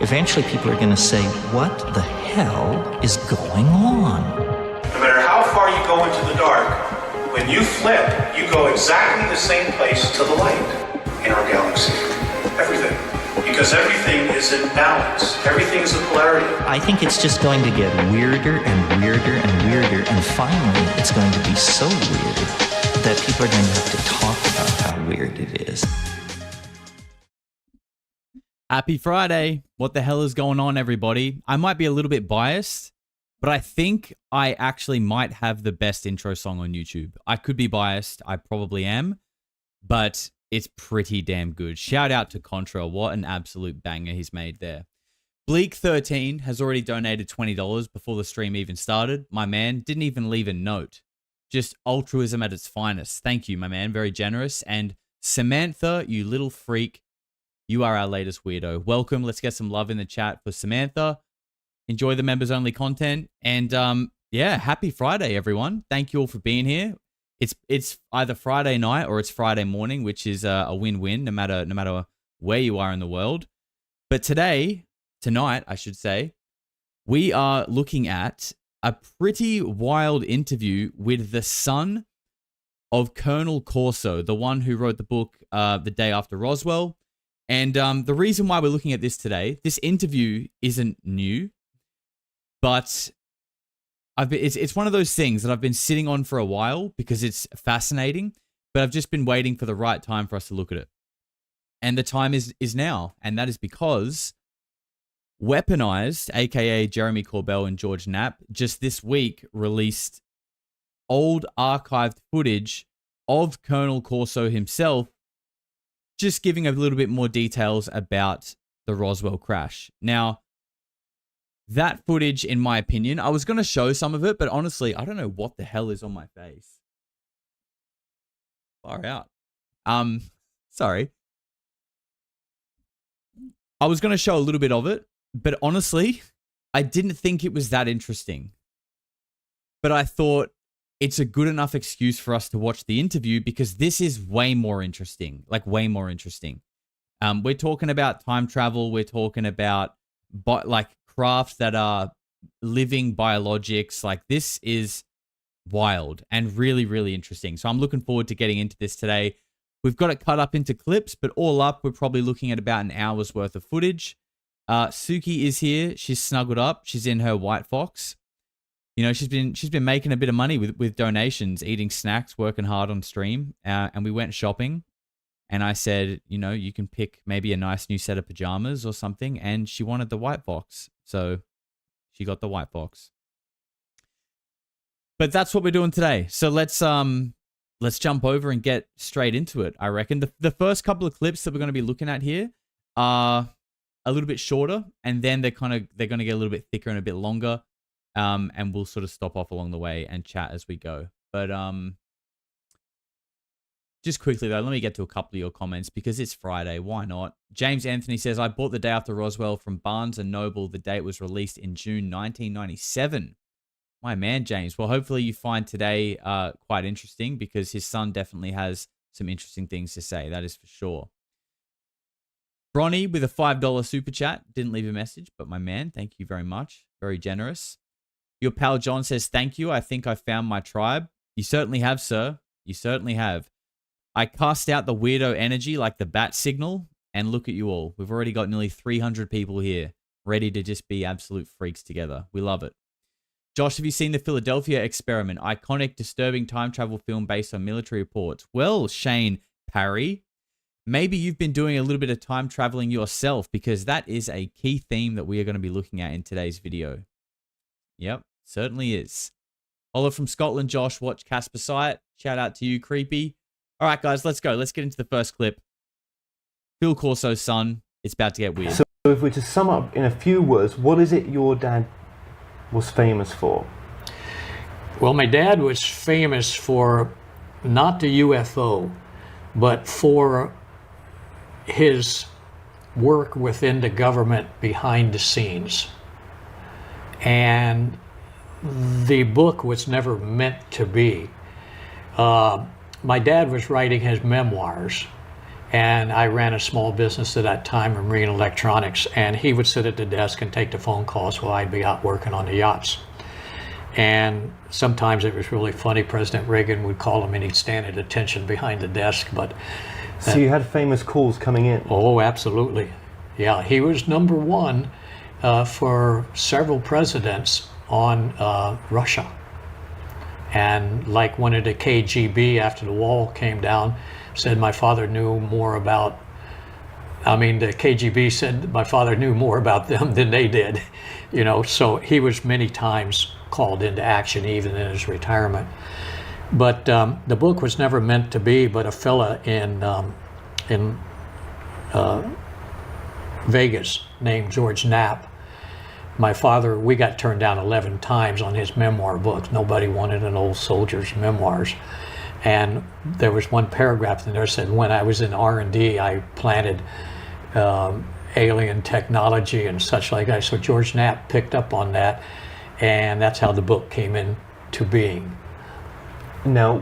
eventually people are going to say, what the hell is going on? No matter how far you go into the dark, when you flip, you go exactly the same place to the light in our galaxy. Everything. Because everything is in balance. Everything is in polarity. I think it's just going to get weirder and weirder and weirder, and finally it's going to be so weird that people are going to have to talk about how weird it is. Happy Friday. What the hell is going on, everybody? I might be a little bit biased, but I think I actually might have the best intro song on YouTube. I could be biased. I probably am, but it's pretty damn good. Shout out to Contra. What an absolute banger he's made there. Bleak13 has already donated $20 before the stream even started. My man didn't even leave a note. Just altruism at its finest. Thank you, my man. Very generous. And Samantha, you little freak, you are our latest weirdo. Welcome. Let's get some love in the chat for Samantha. Enjoy the members only content. And yeah, happy Friday, everyone. Thank you all for being here. It's either Friday night or it's Friday morning, which is a win-win no matter where you are in the world. But tonight, I should say, we are looking at a pretty wild interview with the son of Colonel Corso, the one who wrote the book The Day After Roswell. And the reason why we're looking at this today, this interview isn't new, but it's one of those things that I've been sitting on for a while because it's fascinating, but I've just been waiting for the right time for us to look at it. And the time is now, and that is because Weaponized, aka Jeremy Corbell and George Knapp, just this week released old archived footage of Colonel Corso himself, just giving a little bit more details about the Roswell crash. Now, that footage, in my opinion, I was going to show some of it, but honestly, I don't know what the hell is on my face. Far out. Sorry. I was going to show a little bit of it, but honestly, I didn't think it was that interesting. But I thought it's a good enough excuse for us to watch the interview because this is way more interesting, like way more interesting. We're talking about time travel. We're talking about like crafts that are living biologics. Like this is wild and really, really interesting. So I'm looking forward to getting into this today. We've got it cut up into clips, but all up, we're probably looking at about an hour's worth of footage. Suki is here. She's snuggled up. She's in her White Fox. You know, she's been making a bit of money with donations, eating snacks, working hard on stream. And we went shopping. And I said, you know, you can pick maybe a nice new set of pajamas or something. And she wanted the White Fox. So she got the White Fox. But that's what we're doing today. So let's jump over and get straight into it. I reckon the first couple of clips that we're going to be looking at here are a little bit shorter, and then they're going to get a little bit thicker and a bit longer. And we'll sort of stop off along the way and chat as we go. But just quickly though, let me get to a couple of your comments because it's Friday. Why not? James Anthony says, I bought The Day After Roswell from Barnes & Noble. The date was released in June 1997. My man, James. Well, hopefully you find today quite interesting because his son definitely has some interesting things to say. That is for sure. Bronny with a $5 super chat. Didn't leave a message, but my man, thank you very much. Very generous. Your pal John says, thank you. I think I found my tribe. You certainly have, sir. You certainly have. I cast out the weirdo energy like the bat signal, and look at you all. We've already got nearly 300 people here ready to just be absolute freaks together. We love it. Josh, have you seen the Philadelphia Experiment? Iconic, disturbing time travel film based on military reports. Well, Shane Parry, maybe you've been doing a little bit of time traveling yourself because that is a key theme that we are going to be looking at in today's video. Yep, certainly is. Oliver from Scotland, Josh, watch Casper Sight. Shout out to you, Creepy. All right, guys, let's go. Let's get into the first clip. Phil Corso's son. It's about to get weird. So if we're to sum up in a few words, what is it your dad was famous for? Well, my dad was famous for not the UFO, but for his work within the government behind the scenes. And the book was never meant to be. My dad was writing his memoirs, and I ran a small business at that time, marine electronics, and he would sit at the desk and take the phone calls while I'd be out working on the yachts. And sometimes it was really funny. President Reagan would call him and he'd stand at attention behind the desk. But So you had famous calls coming in. oh, absolutely. Yeah, he was number one for several presidents on Russia. And like one of the KGB after the wall came down said my father knew more about, the KGB said my father knew more about them than they did, so he was many times called into action even in his retirement. But the book was never meant to be but a fella in Vegas named George Knapp. My father, we got turned down 11 times on his memoir book. Nobody wanted an old soldier's memoirs. And there was one paragraph in there that said, when I was in R&D, I planted alien technology and such like that. So George Knapp picked up on that, and that's how the book came into being. Now,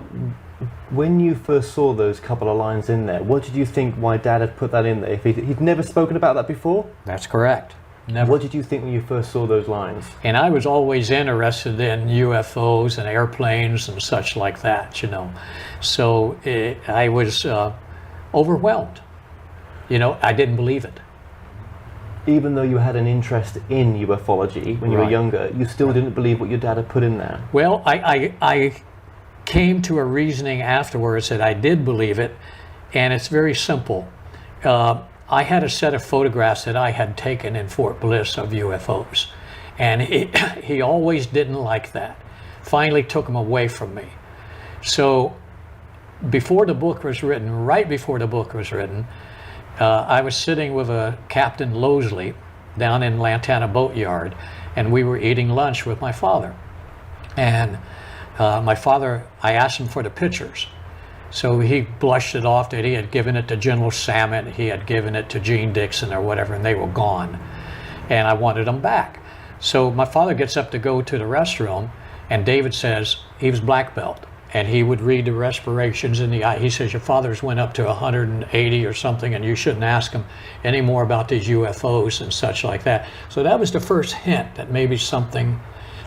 when you first saw those couple of lines in there, what did you think why Dad had put that in there? If he'd never spoken about that before? That's correct. Never. What did you think when you first saw those lines? And I was always interested in UFOs and airplanes and such like that, So I was overwhelmed. I didn't believe it. Even though you had an interest in ufology when you were Right. younger, you still didn't believe what your dad had put in there. Well, I came to a reasoning afterwards that I did believe it, and it's very simple. I had a set of photographs that I had taken in Fort Bliss of UFOs, and he always didn't like that. Finally took them away from me. So before the book was written, right before the book was written, I was sitting with a Captain Losley down in Lantana Boatyard, and we were eating lunch with my father. And my father, I asked him for the pictures. So he blushed it off that he had given it to General Salmon, he had given it to Gene Dixon or whatever, and they were gone. And I wanted them back. So my father gets up to go to the restroom, and David says he was black belt, and he would read the respirations in the eye. He says, your father's went up to 180 or something, and you shouldn't ask him any more about these UFOs and such like that. So that was the first hint that maybe something.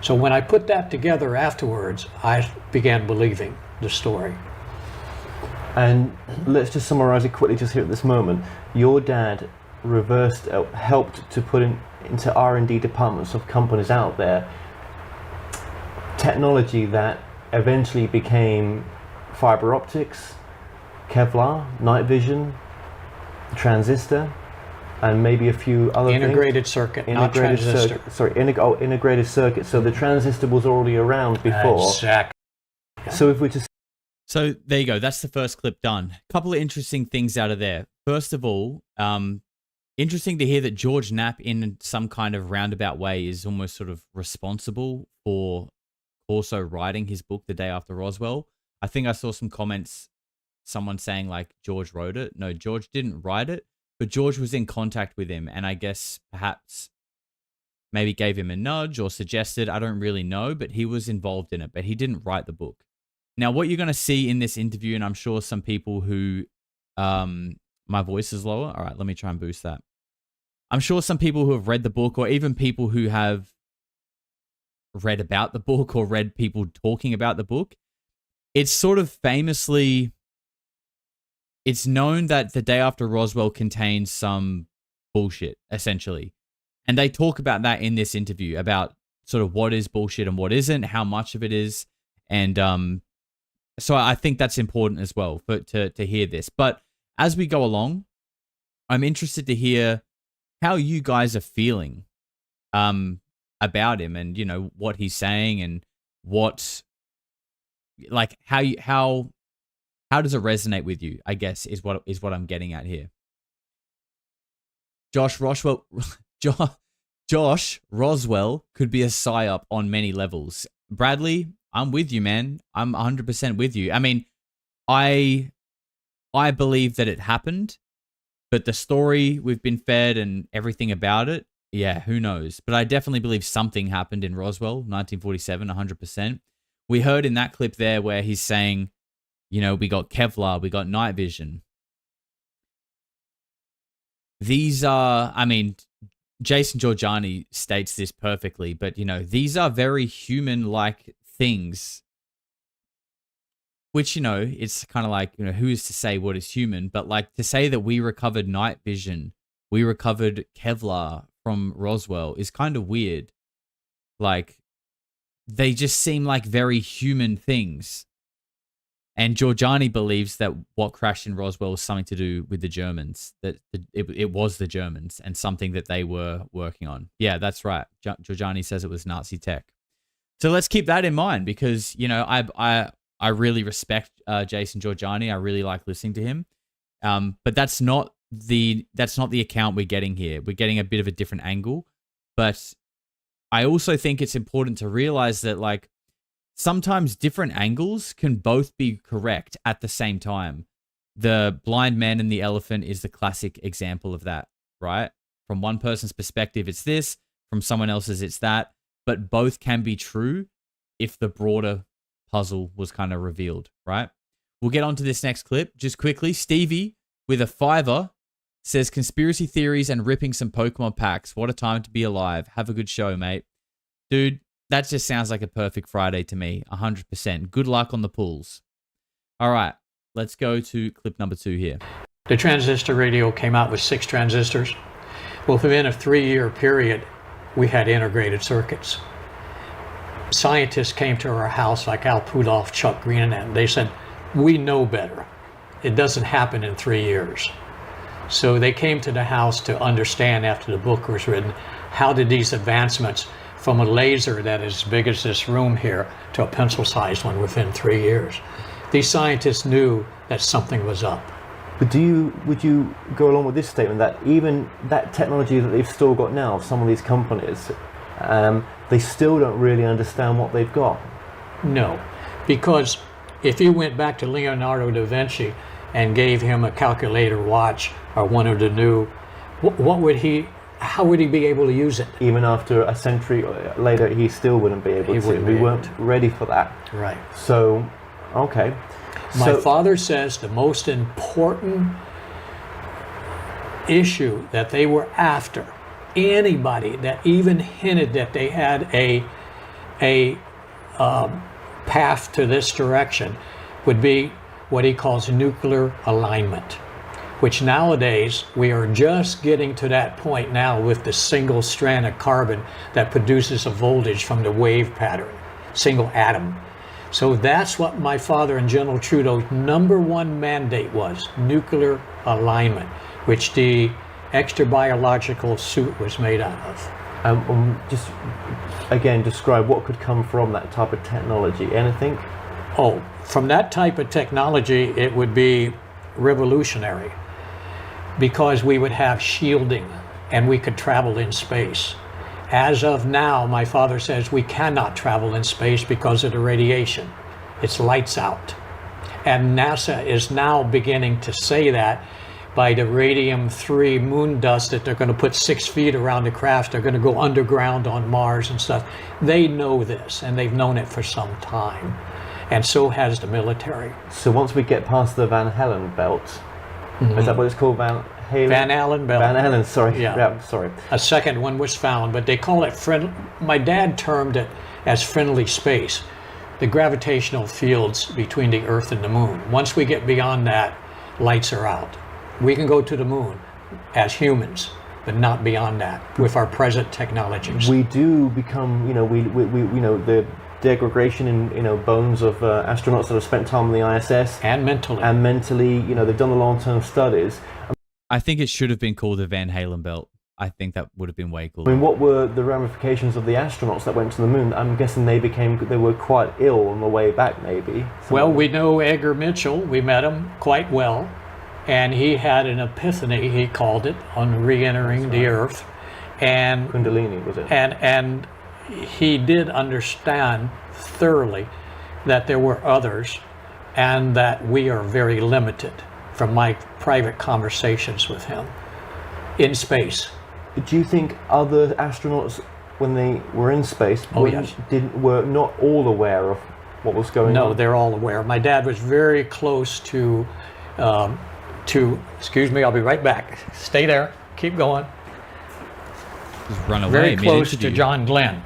So when I put that together afterwards, I began believing the story. And let's just summarize it quickly just here at this moment. Your dad helped to put into R&D departments of companies out there technology that eventually became fiber optics, Kevlar, night vision, transistor, and maybe a few other Integrated things. circuit, not transistor. Integrated circuit. So the transistor was already around before. Exactly. So if we just So there you go. That's the first clip done. A couple of interesting things out of there. First of all, interesting to hear that George Knapp, in some kind of roundabout way, is almost sort of responsible for Corso writing his book the day after Roswell. I think I saw some comments, someone saying like George wrote it. No, George didn't write it, but George was in contact with him, and I guess perhaps maybe gave him a nudge or suggested. I don't really know, but he was involved in it, but he didn't write the book. Now, what you're going to see in this interview, and I'm sure some people who, my voice is lower. All right, let me try and boost that. I'm sure some people who have read the book, or even people who have read about the book or read people talking about the book, it's sort of famously, it's known that the day after Roswell contains some bullshit, essentially. And they talk about that in this interview, about sort of what is bullshit and what isn't, how much of it is. And so I think that's important as well to hear this. But as we go along, I'm interested to hear how you guys are feeling about him, and what he's saying, and what, like, how does it resonate with you, I guess, is what I'm getting at here. Josh Roswell could be a Psy-Op on many levels. Bradley, I'm with you, man. I'm 100% with you. I mean, I believe that it happened, but the story we've been fed and everything about it, yeah, who knows? But I definitely believe something happened in Roswell, 1947, 100%. We heard in that clip there where he's saying, we got Kevlar, we got night vision. these are, I mean, Jason Giorgiani states this perfectly, but these are very human-like things, which, it's kind of like, who is to say what is human, but like to say that we recovered night vision, we recovered Kevlar from Roswell is kind of weird. Like, they just seem like very human things. And Giorgiani believes that what crashed in Roswell was something to do with the Germans, that it was the Germans and something that they were working on. Yeah, that's right. Giorgiani says it was Nazi tech. So let's keep that in mind because, I really respect Jason Giorgiani. I really like listening to him. But that's not the account we're getting here. We're getting a bit of a different angle. But I also think it's important to realize that, like, sometimes different angles can both be correct at the same time. The blind man and the elephant is the classic example of that, right? From one person's perspective, it's this. From someone else's, it's that. But both can be true if the broader puzzle was kind of revealed, right? We'll get on to this next clip. Just quickly, Stevie with a $5 says, conspiracy theories and ripping some Pokemon packs. What a time to be alive. Have a good show, mate. Dude, that just sounds like a perfect Friday to me, 100%. Good luck on the pools. All right, let's go to clip number 2 here. The transistor radio came out with 6 transistors. Well, within a 3-year period, we had integrated circuits. Scientists came to our house like Al Pudolph, Chuck Green, and they said, we know better. It doesn't happen in 3 years. So they came to the house to understand, after the book was written, how did these advancements from a laser that is as big as this room here to a pencil-sized one within 3 years. These scientists knew that something was up. But would you go along with this statement that even that technology that they've still got now, some of these companies, they still don't really understand what they've got? No, because if you went back to Leonardo da Vinci and gave him a calculator watch or one of the new, how would he be able to use it? Even after a century later, he still wouldn't be able to. We weren't ready for that. Right. So, okay. My father says the most important issue that they were after, anybody that even hinted that they had a path to this direction, would be what he calls nuclear alignment, which nowadays we are just getting to that point now with the single strand of carbon that produces a voltage from the wave pattern, single atom. So that's what my father and General Trudeau's #1 mandate was, nuclear alignment, which the extra biological suit was made out of. Just again, describe what could come from that type of technology. Anything? Oh, from that type of technology, it would be revolutionary because we would have shielding and we could travel in space. As of now, my father says we cannot travel in space because of the radiation. It's lights out. And NASA is now beginning to say that by the radium-3 moon dust that they're going to put 6 feet around the craft. They're going to go underground on Mars and stuff. They know this, and they've known it for some time. And so has the military. So once we get past the Van Allen belt, is that what it's called, Van Halen? Van Allen belt. Van Allen, sorry. Yeah. Sorry. A second one was found, but they call it my dad termed it as friendly space. The gravitational fields between the Earth and the Moon. Once we get beyond that, lights are out. We can go to the moon as humans, but not beyond that with our present technologies. We do become, the degradation in, bones of astronauts that have spent time on the ISS. And mentally. And mentally, they've done the long-term studies. I think it should have been called the Van Halen belt. I think that would have been way cooler. I mean, what were the ramifications of the astronauts that went to the moon? I'm guessing they were quite ill on the way back, maybe. Well, we know Edgar Mitchell. We met him quite well. And he had an epiphany, he called it, on re-entering the Earth. And Kundalini, was it? And he did understand thoroughly that there were others and that we are very limited from my private conversations with him in space. Do you think other astronauts, when they were in space, were not all aware of what was going on? No, they're all aware. My dad was very close to excuse me, I'll be right back. Stay there. keep going. Just run away. Very close to mid-interview. John Glenn.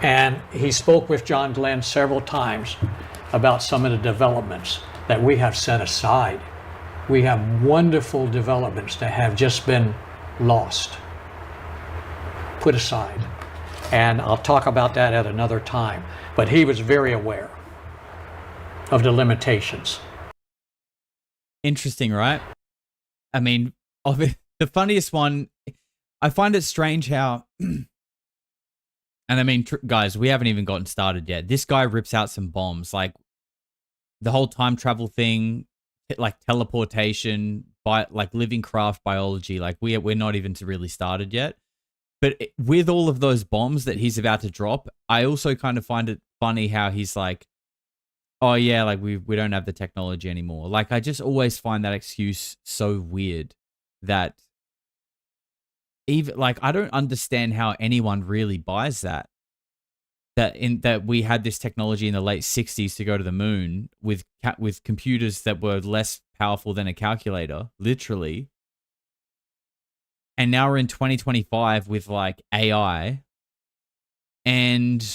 And he spoke with John Glenn several times about some of the developments that we have set aside. We have wonderful developments that have just been lost, put aside. And I'll talk about that at another time. But he was very aware of the limitations. Interesting, right? I mean, the funniest one, I find it strange how, and I mean, guys, we haven't even gotten started yet. This guy rips out some bombs, like the whole time travel thing, like teleportation, like living craft biology. Like we're not even really started yet. But with all of those bombs that he's about to drop, I also kind of find it funny how he's like, oh yeah, like we don't have the technology anymore. Like I just always find that excuse so weird that even like I don't understand how anyone really buys that. That we had this technology in the late 60s to go to the moon with computers that were less powerful than a calculator, literally. And now we're in 2025 with like AI and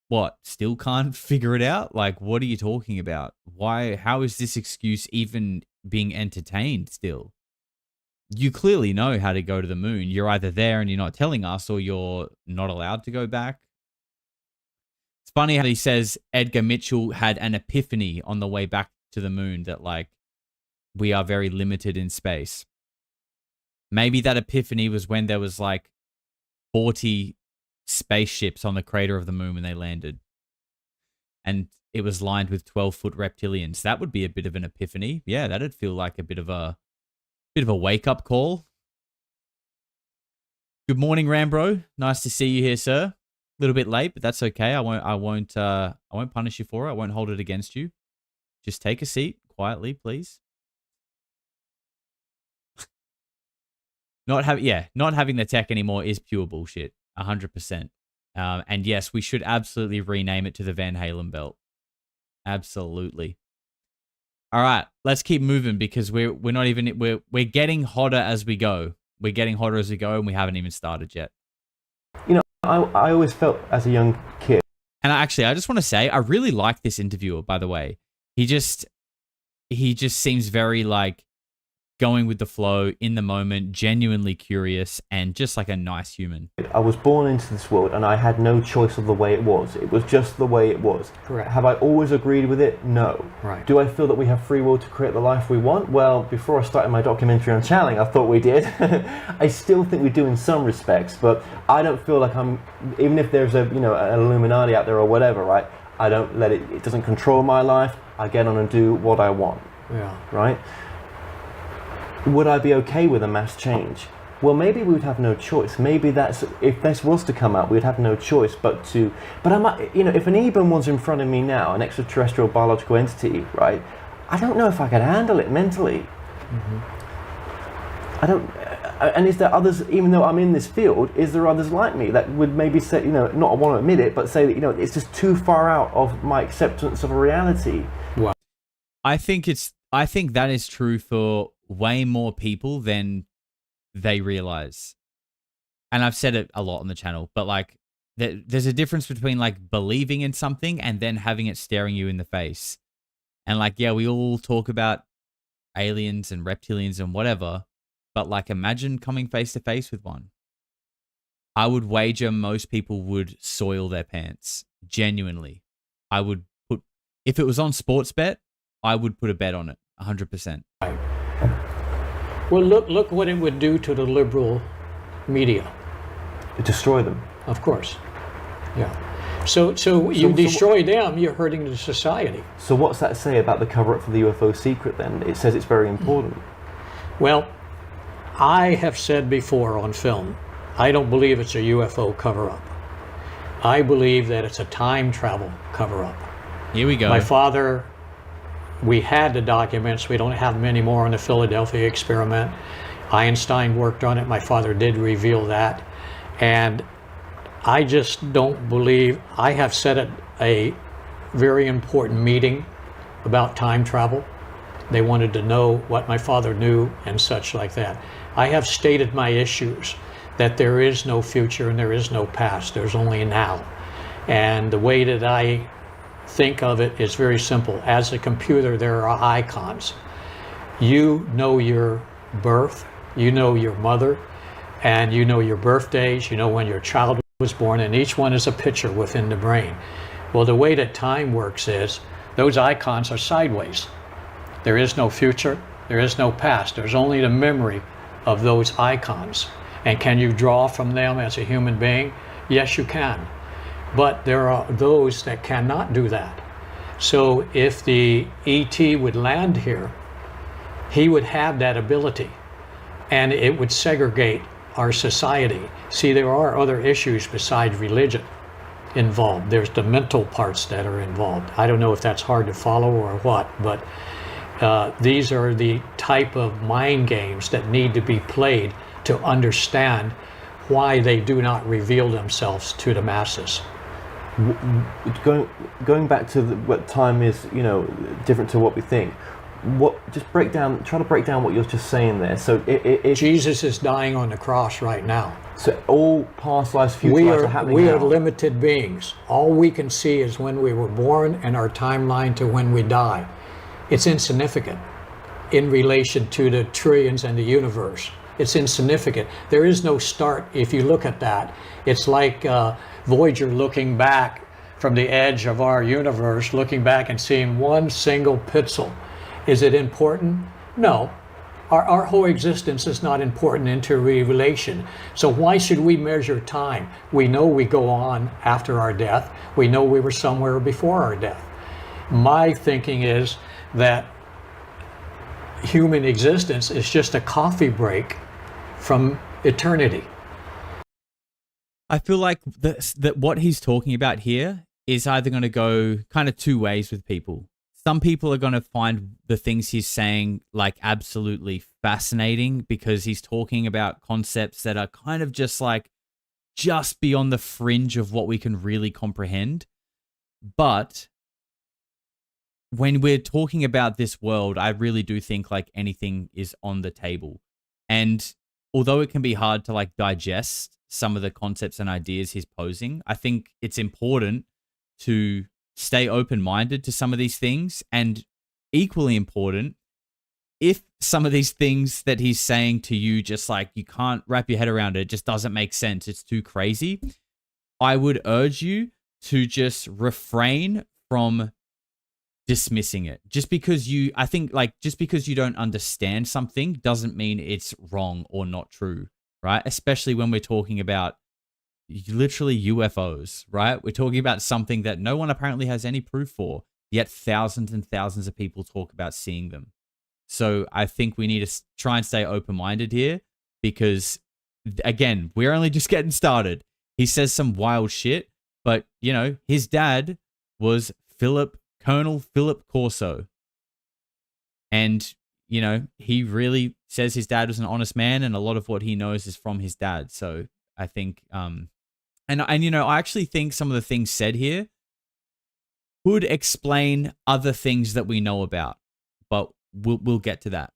what? Still can't figure it out? Like, what are you talking about? Why? How is this excuse even being entertained still? You clearly know how to go to the moon. You're either there and you're not telling us, or you're not allowed to go back. It's funny how he says Edgar Mitchell had an epiphany on the way back to the moon that like we are very limited in space. Maybe that epiphany was when there was like 40 spaceships on the crater of the moon when they landed. And it was lined with 12-foot reptilians. That would be a bit of an epiphany. Yeah, that'd feel like a bit of a wake-up call. Good morning, Rambro. Nice to see you here, sir. A little bit late, but that's okay. I won't punish you for it. I won't hold it against you. Just take a seat quietly, please. Not having the tech anymore is pure bullshit, 100%. And yes, we should absolutely rename it to the Van Halen belt. Absolutely. All right, let's keep moving because we're getting hotter as we go. We're getting hotter as we go, and we haven't even started yet. You know, I always felt as a young kid. And I just want to say, I really like this interviewer. By the way, he just seems very like going with the flow, in the moment, genuinely curious, and just like a nice human. I was born into this world and I had no choice of the way it was. It was just the way it was. Correct. Have I always agreed with it? No. Right. Do I feel that we have free will to create the life we want? Well, before I started my documentary on channeling, I thought we did. I still think we do in some respects, but I don't feel like even if there's an Illuminati out there or whatever, right? I don't let it doesn't control my life. I get on and do what I want. Yeah. Right? Would I be okay with a mass change? Well, maybe we would have no choice. Maybe if this was to come out, we'd have no choice but I might, if an Eben was in front of me now, an extraterrestrial biological entity, right? I don't know if I could handle it mentally. Mm-hmm. I don't. And is there others? Even though I'm in this field, is there others like me that would maybe say, not want to admit it, but say that it's just too far out of my acceptance of a reality? Wow. I think that is true for way more people than they realize. And I've said it a lot on the channel, but like there's a difference between like believing in something and then having it staring you in the face. And like, yeah, we all talk about aliens and reptilians and whatever, but like imagine coming face to face with one. I would wager most people would soil their pants. Genuinely. If it was on sports bet, I would put a bet on it. 100%. Right. Well, look what it would do to the liberal media. Destroy them. Of course. Yeah. So you destroy them, you're hurting the society. So what's that say about the cover-up for the UFO secret then? It says it's very important. Well, I have said before on film, I don't believe it's a UFO cover-up. I believe that it's a time travel cover-up. Here we go. My father, we had the documents. We don't have them anymore on the Philadelphia experiment. Einstein worked on it. My father did reveal that. And I just don't believe, I have said at a very important meeting about time travel, They wanted to know what my father knew and such like that. I have stated my issues, that there is no future and there is no past. There's only now. And the way that I think of it is very simple. As a computer, there are icons. You know your birth, you know your mother, and you know your birthdays, you know when your child was born, and each one is a picture within the brain. Well, the way that time works is those icons are sideways. There is no future, there is no past. There's only the memory of those icons. And can you draw from them as a human being? Yes, you can. But there are those that cannot do that. So if the ET would land here, he would have that ability, and it would segregate our society. See, there are other issues besides religion involved. There's the mental parts that are involved. I don't know if that's hard to follow or what, but these are the type of mind games that need to be played to understand why they do not reveal themselves to the masses. Going back to what time is, different to what we think. Try to break down what you're just saying there. So if Jesus is dying on the cross right now. So all past lives, future lives are happening now. We are limited beings. All we can see is when we were born and our timeline to when we die. It's insignificant in relation to the trillions and the universe. It's insignificant. There is no start. If you look at that, it's like Voyager looking back from the edge of our universe, looking back and seeing one single pixel. Is it important? No. Our whole existence is not important into relation. So why should we measure time? We know we go on after our death. We know we were somewhere before our death. My thinking is that human existence is just a coffee break from eternity. I feel like that what he's talking about here is either going to go kind of two ways with people. Some people are going to find the things he's saying like absolutely fascinating because he's talking about concepts that are kind of just beyond the fringe of what we can really comprehend. But when we're talking about this world, I really do think like anything is on the table. And although it can be hard to like digest some of the concepts and ideas he's posing, I think it's important to stay open-minded to some of these things, and equally important, if some of these things that he's saying to you just like you can't wrap your head around it, just doesn't make sense, it's too crazy, I would urge you to just refrain from dismissing it. Just because you don't understand something doesn't mean it's wrong or not true, right? Especially when we're talking about literally UFOs, right? We're talking about something that no one apparently has any proof for, yet thousands and thousands of people talk about seeing them. So I think we need to try and stay open-minded here because, again, we're only just getting started. He says some wild shit, but, his dad was Colonel Philip Corso. And, he really says his dad was an honest man, and a lot of what he knows is from his dad. So I think, I actually think some of the things said here could explain other things that we know about, but we'll get to that.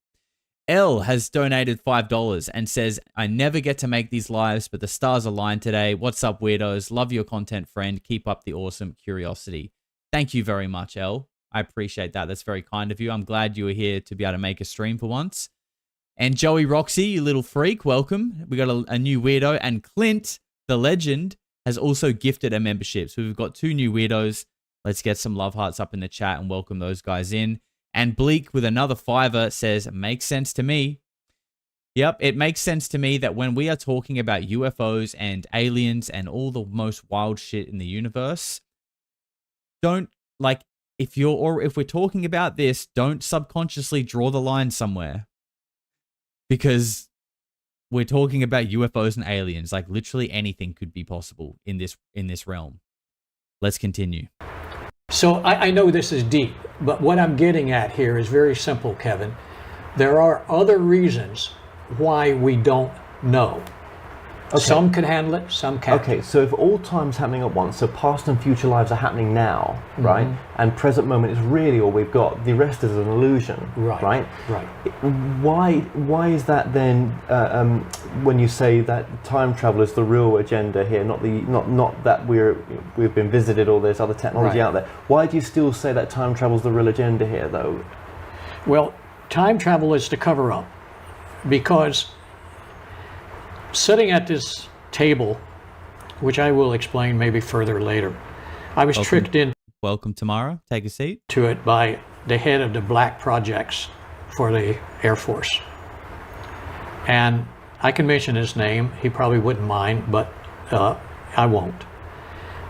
L has donated $5 and says, I never get to make these lives, but the stars aligned today. What's up, weirdos? Love your content, friend. Keep up the awesome curiosity. Thank you very much, L. I appreciate that. That's very kind of you. I'm glad you were here to be able to make a stream for once. And Joey Roxy, you little freak, welcome. We got a new weirdo. And Clint, the legend, has also gifted a membership. So we've got two new weirdos. Let's get some love hearts up in the chat and welcome those guys in. And Bleak with another $5 says, makes sense to me. Yep, it makes sense to me that when we are talking about UFOs and aliens and all the most wild shit in the universe, if we're talking about this, don't subconsciously draw the line somewhere. Because we're talking about UFOs and aliens. Like literally anything could be possible in this realm. Let's continue. So I know this is deep, but what I'm getting at here is very simple, Kevin. There are other reasons why we don't know. Okay. Some can handle it, some can't. Okay, so if all time's happening at once, so past and future lives are happening now, right? And present moment is really all we've got. The rest is an illusion, right? Right. Why is that then? When you say that time travel is the real agenda here, not that we've been visited or there's other technology out there. Why do you still say that time travel is the real agenda here, though? Well, time travel is the cover up, because sitting at this table, which I will explain maybe further later, I was tricked into Welcome, Tamara. Take a seat. it by the head of the black projects for the Air Force. And I can mention his name. He probably wouldn't mind, but I won't.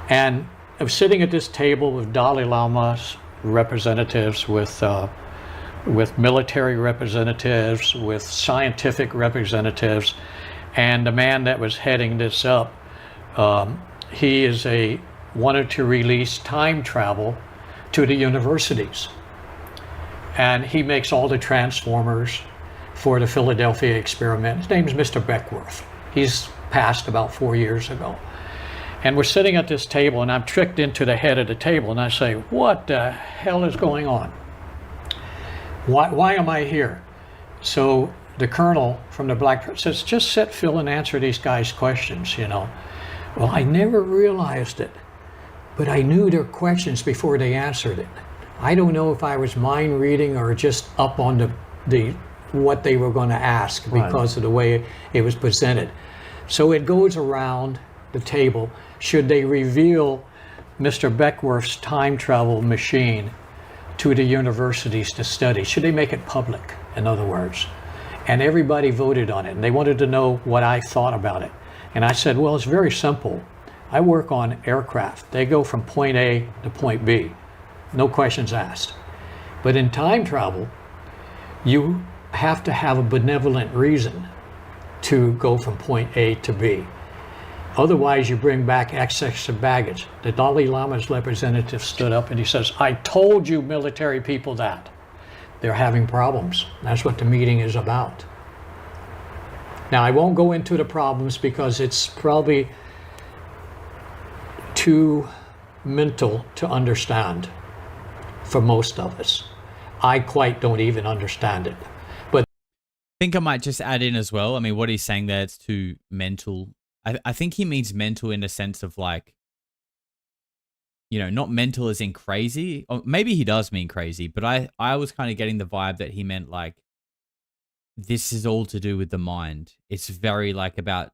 And I was sitting at this table with Dalai Lama's representatives, with military representatives, with scientific representatives, and the man that was heading this up, he wanted to release time travel to the universities. And he makes all the transformers for the Philadelphia experiment. His name's Mr. Beckworth. He's passed about 4 years ago. And we're sitting at this table, and I'm tricked into the head of the table, and I say, what the hell is going on? Why am I here? So the colonel from the black says, just sit, Phil, and answer these guys' questions, you know. Well, I never realized it, but I knew their questions before they answered it. I don't know if I was mind reading or just up on the what they were going to ask because of the way it was presented. So it goes around the table. Should they reveal Mr. Beckworth's time travel machine to the universities to study? Should they make it public, in other words? And everybody voted on it, and they wanted to know what I thought about it. And I said, well, it's very simple. I work on aircraft. They go from point A to point B. No questions asked. But in time travel, you have to have a benevolent reason to go from point A to B. Otherwise, you bring back excess of baggage. The Dalai Lama's representative stood up and he says, I told you military people that. They're having problems. That's what the meeting is about. Now, I won't go into the problems because it's probably too mental to understand for most of us. I quite don't even understand it. But I think I might just add in as well. I mean, what he's saying there, it's too mental. I think he means mental in the sense of like, you know, not mental as in crazy. Or maybe he does mean crazy, but I was kind of getting the vibe that he meant like, this is all to do with the mind. It's very like about,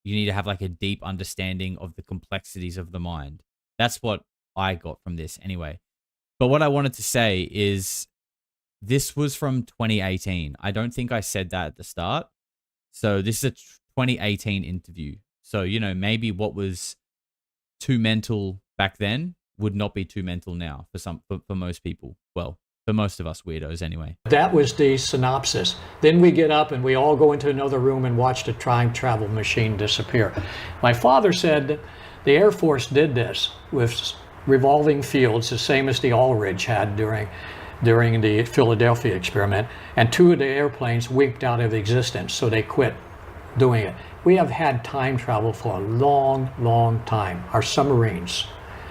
you need to have like a deep understanding of the complexities of the mind. That's what I got from this anyway. But what I wanted to say is this was from 2018. I don't think I said that at the start. So this is a 2018 interview. So, you know, maybe what was too mental back then would not be too mental now for most people. Well, for most of us weirdos anyway. that was the synopsis. Then we get up and we all go into another room and watch the time travel machine disappear. My father said that the Air Force did this with revolving fields, the same as the Aldrich had during the Philadelphia experiment, and 2 of the airplanes winked out of existence, so they quit doing it. We have had time travel for a long, long time, our submarines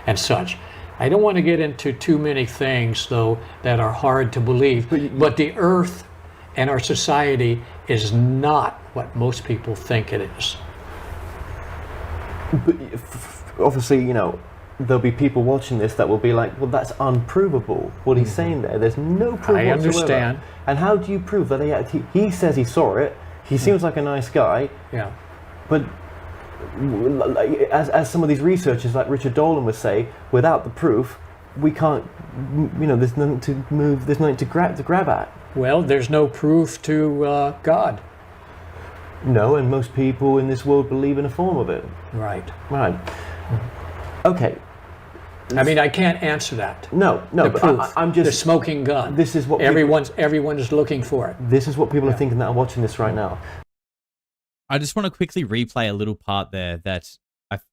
and such. I don't want to get into too many things, though, that are hard to believe, but the Earth and our society is not what most people think it is. But obviously, you know, there'll be people watching this that will be like, well, that's unprovable. What he's saying there, there's no proof I whatsoever. understand. And how do you prove that he says he saw it? He seems like a nice guy. Yeah. But as some of these researchers, like Richard Dolan would say, without the proof, we can't. You know, there's nothing to move. There's nothing to grab at. Well, there's no proof to God. No, and most people in this world believe in a form of it. Right. Right. Okay. I mean, I can't answer that. No, The but proof. I'm just. The smoking gun. This is what everyone is looking for it. This is what people are thinking that are watching this right now. I just want to quickly replay a little part there that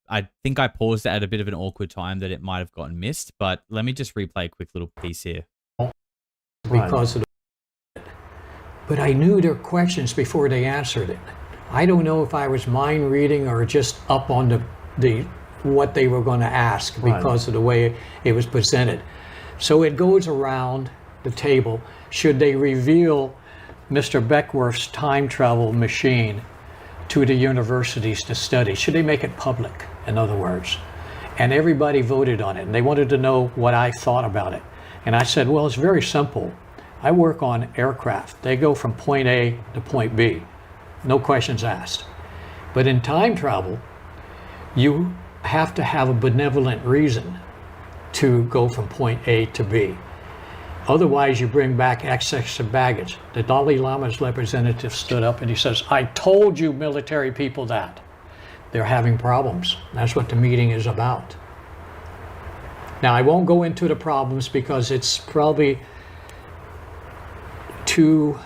I think I paused it at a bit of an awkward time that it might have gotten missed, but let me just replay a quick little piece here. Because of but I knew their questions before they answered it. I don't know if I was mind reading or just up on the what they were going to ask because of the way it was presented. So it goes around the table. Should they reveal Mr. Beckworth's time travel machine to the universities to study? Should they make it public, in other words? And everybody voted on it, and they wanted to know what I thought about it. And I said, well, it's very simple. I work on aircraft. They go from point A to point B. No questions asked. But in time travel, you have to have a benevolent reason to go from point A to B. Otherwise, you bring back excess of baggage. The Dalai Lama's representative stood up and he says, I told you military people that. They're having problems. That's what the meeting is about. Now, I won't go into the problems because it's probably too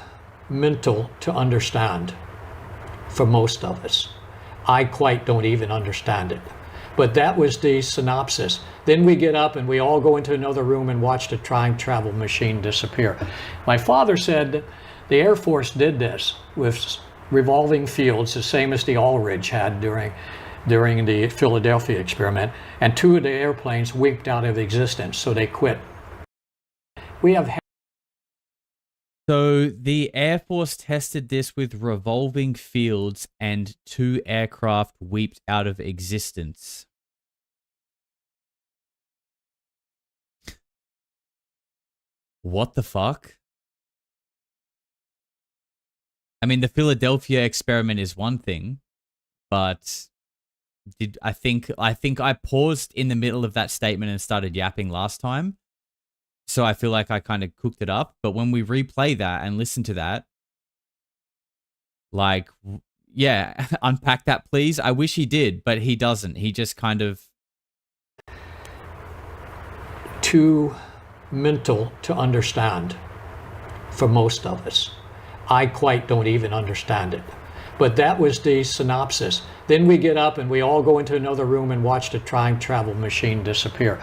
mental to understand for most of us. I quite don't even understand it. But that was the synopsis. Then we get up and we all go into another room and watch the time travel machine disappear. My father said the Air Force did this with revolving fields, the same as the Aldridge had during the Philadelphia experiment, and 2 of the airplanes winked out of existence, so they quit. We have So the Air Force tested this with revolving fields and 2 aircraft weeped out of existence. What the fuck? I mean, the Philadelphia experiment is one thing, but I think I paused in the middle of that statement and started yapping last time. So I feel like I kind of cooked it up. But when we replay that and listen to that, like, yeah, unpack that, please. I wish he did, but he doesn't. He just kind of... Too mental to understand for most of us. I quite don't even understand it. But that was the synopsis. Then we get up and we all go into another room and watch the time travel machine disappear.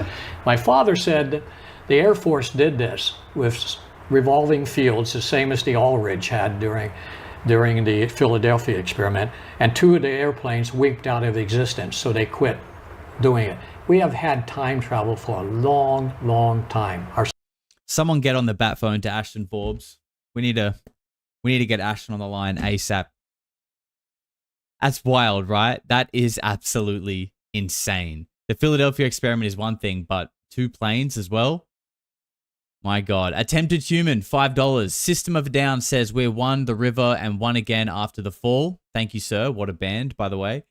My father said the Air Force did this with revolving fields, the same as the Aldridge had during the Philadelphia experiment, and 2 of the airplanes winked out of existence, so they quit doing it. We have had time travel for a long, long time. Someone get on the bat phone to Ashton Forbes. We need to get Ashton on the line ASAP. That's wild, right? That is absolutely insane. The Philadelphia experiment is one thing, but 2 planes as well? My God. Attempted Human, $5. System of a Down says we're one the river and one again after the fall. Thank you, sir. What a band, by the way.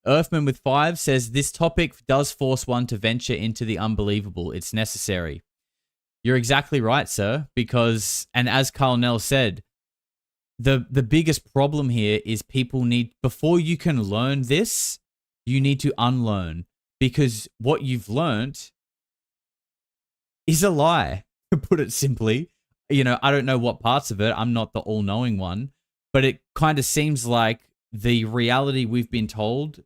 Earthman with 5 says this topic does force one to venture into the unbelievable. It's necessary. You're exactly right, sir, because, and as Carl Nell said, the biggest problem here is people need, before you can learn this, you need to unlearn, because what you've learned is a lie, to put it simply. You know, I don't know what parts of it. I'm not the all-knowing one, but it kind of seems like the reality we've been told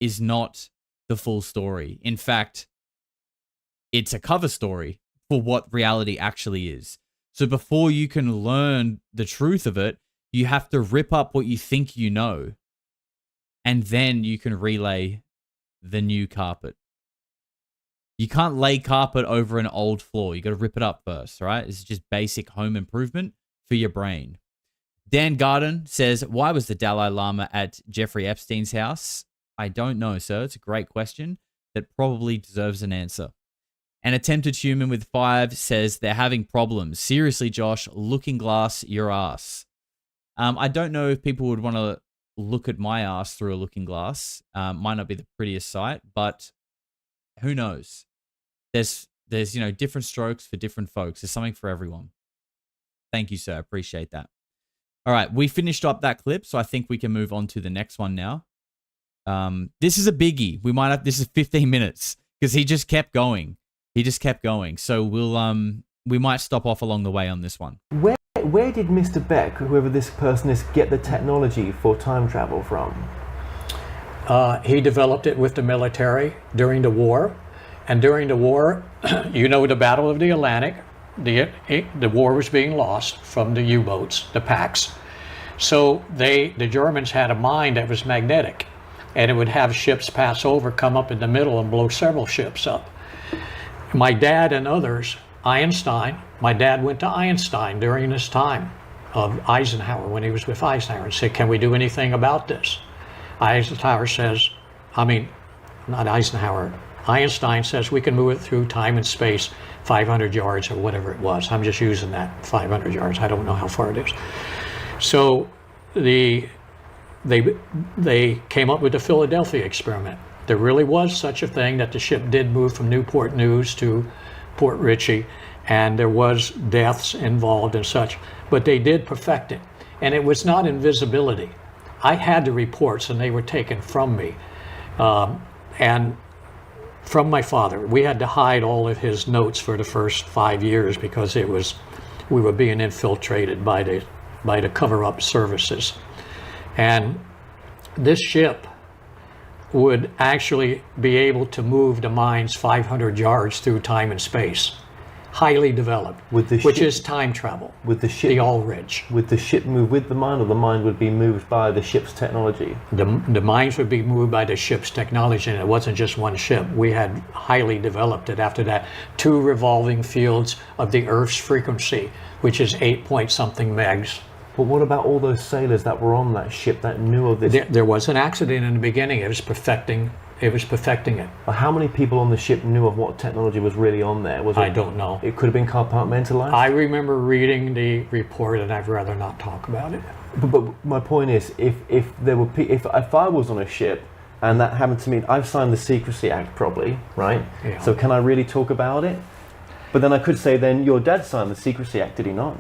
is not the full story. In fact, it's a cover story for what reality actually is. So before you can learn the truth of it, you have to rip up what you think you know, and then you can relay the new carpet. You can't lay carpet over an old floor. You got to rip it up first, right? It's just basic home improvement for your brain. Dan Garden says, why was the Dalai Lama at Jeffrey Epstein's house? I don't know, sir. It's a great question that probably deserves an answer. An Attempted Human with 5 says they're having problems. Seriously, Josh, looking glass your ass. I don't know if people would want to look at my ass through a looking glass. Might not be the prettiest sight, but who knows? There's you know, different strokes for different folks. There's something for everyone. Thank you, sir. I appreciate that. All right, we finished up that clip, so I think we can move on to the next one now. This is a biggie. This is 15 minutes because he just kept going. So we might stop off along the way on this one. Where did Mr. Beck, whoever this person is, get the technology for time travel from? He developed it with the military during the war. And during the war, you know, the Battle of the Atlantic, the war was being lost from the U-boats, the PACs. So the Germans had a mine that was magnetic, and it would have ships pass over, come up in the middle, and blow several ships up. My dad and others, Einstein, my dad went to Einstein during this time of Eisenhower, when he was with Eisenhower, and said, can we do anything about this? Eisenhower says, not Eisenhower, Einstein says we can move it through time and space 500 yards or whatever it was. I'm just using that 500 yards. I don't know how far it is. So they came up with the Philadelphia experiment. There really was such a thing, that the ship did move from Newport News to Port Richey, and there was deaths involved and such, but they did perfect it. And it was not invisibility. I had the reports, and they were taken from me. And from my father. We had to hide all of his notes for the first 5 years because we were being infiltrated by the cover-up services. And this ship would actually be able to move the mines 500 yards through time and space. Highly developed, which is time travel. With the ship, the All-Ridge. Would the ship move with the mine, or the mine would be moved by the ship's technology? The mines would be moved by the ship's technology, and it wasn't just one ship. We had highly developed it after that. 2 revolving fields of the Earth's frequency, which is 8-point-something megs. But what about all those sailors that were on that ship that knew of this? There was an accident in the beginning. It was perfecting it. How many people on the ship knew of what technology was really on there? I don't know. It could have been compartmentalized? I remember reading the report, and I'd rather not talk about it. But my point is, if I was on a ship and that happened to me, I've signed the Secrecy Act probably, right? Yeah. So can I really talk about it? But then I could say, then your dad signed the Secrecy Act, did he not?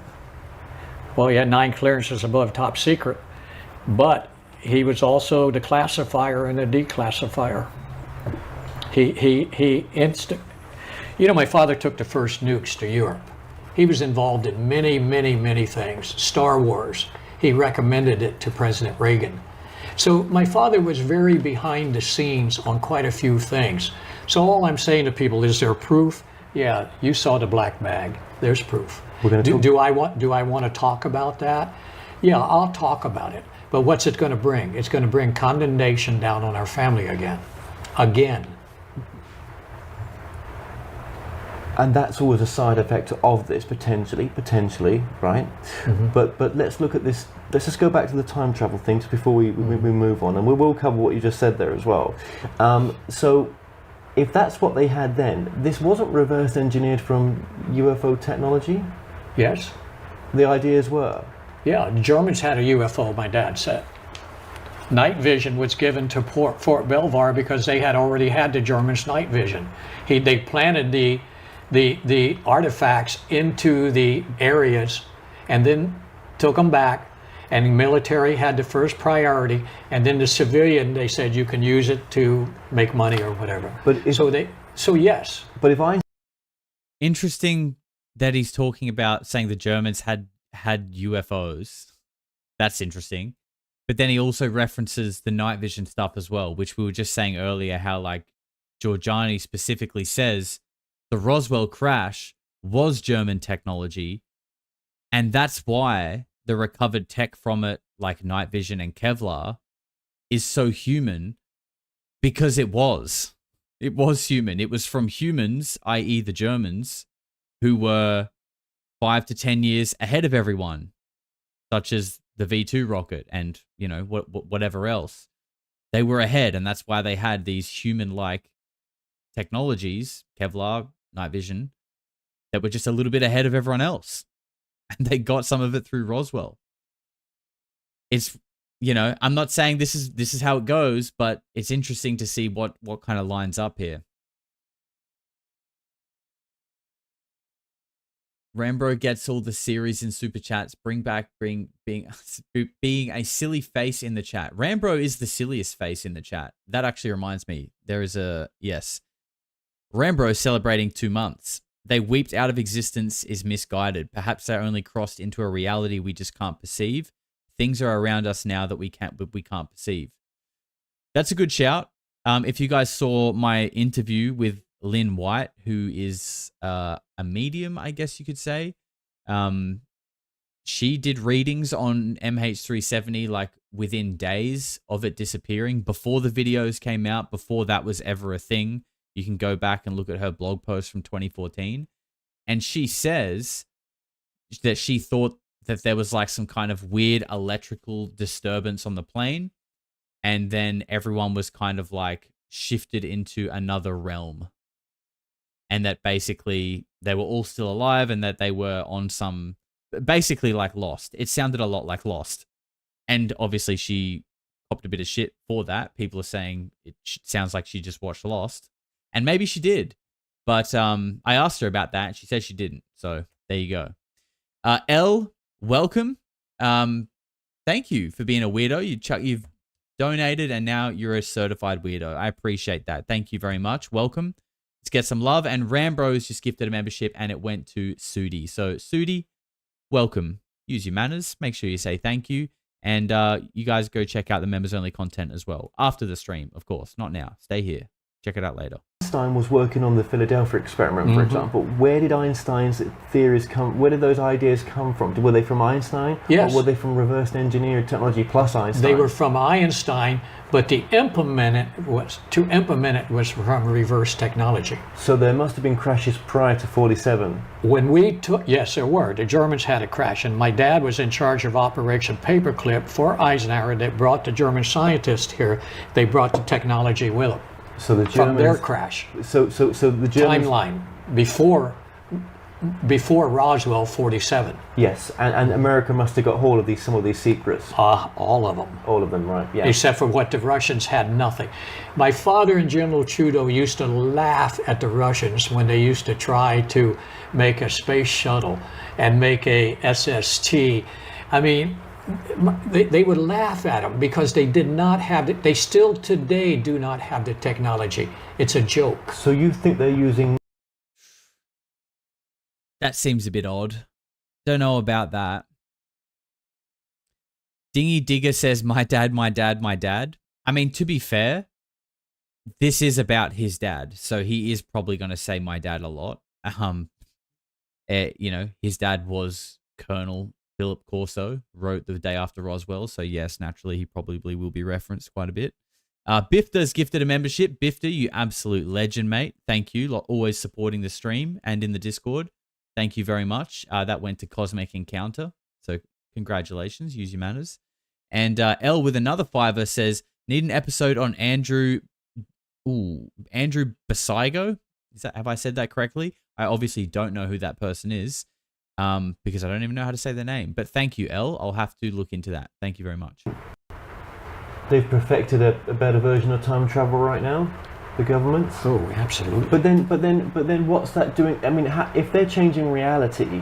Well, he had 9 clearances above top secret, but he was also the classifier and the declassifier. My father took the first nukes to Europe. He was involved in many, many, many things. Star Wars, he recommended it to President Reagan. So my father was very behind the scenes on quite a few things. So all I'm saying to people, is there proof? Yeah, you saw the black bag. There's proof. Do I want to talk about that? Yeah, I'll talk about it. But what's it going to bring? It's going to bring condemnation down on our family again. And that's always a side effect of this, potentially, right? Mm-hmm. But let's look at this. Let's just go back to the time travel things before we move on, and we will cover what you just said there as well. So, if that's what they had then, this wasn't reverse engineered from UFO technology? Yes. The ideas were? Yeah, the Germans had a UFO, my dad said. Night vision was given to Fort Belvoir because they had already had the Germans' night vision. They planted the artifacts into the areas and then took them back, and the military had the first priority, and then the civilian, they said you can use it to make money or whatever. So yes. But if I... Interesting that he's talking about saying the Germans had UFOs. That's interesting. But then he also references the night vision stuff as well, which we were just saying earlier, how like Giorgiani specifically says the Roswell crash was German technology, and that's why the recovered tech from it, like night vision and Kevlar, is so human, because it was human. It was from humans, i.e. the Germans, who were 5 to 10 years ahead of everyone, such as the V2 rocket and, whatever else. They were ahead, and that's why they had these human-like technologies, Kevlar, night vision, that were just a little bit ahead of everyone else. And they got some of it through Roswell. It's, I'm not saying this is how it goes, but it's interesting to see what kind of lines up here. Rambro gets all the series in super chats. Bring back being a silly face in the chat. Rambro is the silliest face in the chat. That actually reminds me. There is yes. Rambro celebrating 2 months. They weeped out of existence is misguided. Perhaps they only crossed into a reality we just can't perceive. Things are around us now that we can't perceive. That's a good shout. If you guys saw my interview with Lynn White, who is a medium, I guess you could say. she did readings on MH370 like within days of it disappearing, before the videos came out, before that was ever a thing. You can go back and look at her blog post from 2014. And she says that she thought that there was like some kind of weird electrical disturbance on the plane. And then everyone was kind of like shifted into another realm. And that basically they were all still alive and that they were on some, basically like Lost. It sounded a lot like Lost. And obviously she copped a bit of shit for that. People are saying it sounds like she just watched Lost. And maybe she did. But I asked her about that and she said she didn't. So there you go. Elle, welcome. Thank you for being a weirdo. You've donated and now you're a certified weirdo. I appreciate that. Thank you very much. Welcome. Let's get some love. And Rambros just gifted a membership and it went to Sudi. So Sudi, welcome. Use your manners. Make sure you say thank you. And you guys go check out the members only content as well. After the stream, of course. Not now. Stay here. Check it out later. Einstein was working on the Philadelphia experiment, for example. Where did Einstein's theories come? Where did those ideas come from? Were they from Einstein? Yes. Or were they from reverse engineered technology plus Einstein? They were from Einstein, but to implement it was from reverse technology. So there must have been crashes prior to 47. When we took, yes, there were. The Germans had a crash, and my dad was in charge of Operation Paperclip for Eisenhower that brought the German scientists here. They brought the technology with them. So the Germans, from their crash. So the Germans, timeline before Roswell 47. Yes, and America must have got hold of some of these secrets. All of them. All of them, right? Yeah. Except for what the Russians had nothing. My father and General Trudeau used to laugh at the Russians when they used to try to make a space shuttle and make a SST. I mean, they would laugh at them because they did not have it. They still today do not have the technology. It's a joke. So you think they're using... That seems a bit odd. Don't know about that. Dingy Digger says, my dad, my dad, my dad. I mean, to be fair, this is about his dad. So he is probably going to say my dad a lot. You know, his dad was Colonel Philip Corso, wrote The Day After Roswell. So yes, naturally, he probably will be referenced quite a bit. Bifta's gifted a membership. Bifta, you absolute legend, mate. Thank you. Always supporting the stream and in the Discord. Thank you very much. That went to Cosmic Encounter. So congratulations. Use your manners. And L with another $5 says, need an episode on Andrew Basigo. Have I said that correctly? I obviously don't know who that person is. Because I don't even know how to say their name. But thank you, Elle. I'll have to look into that. Thank you very much. They've perfected a better version of time travel right now, the government. Oh, absolutely. But then, what's that doing? I mean, if they're changing reality,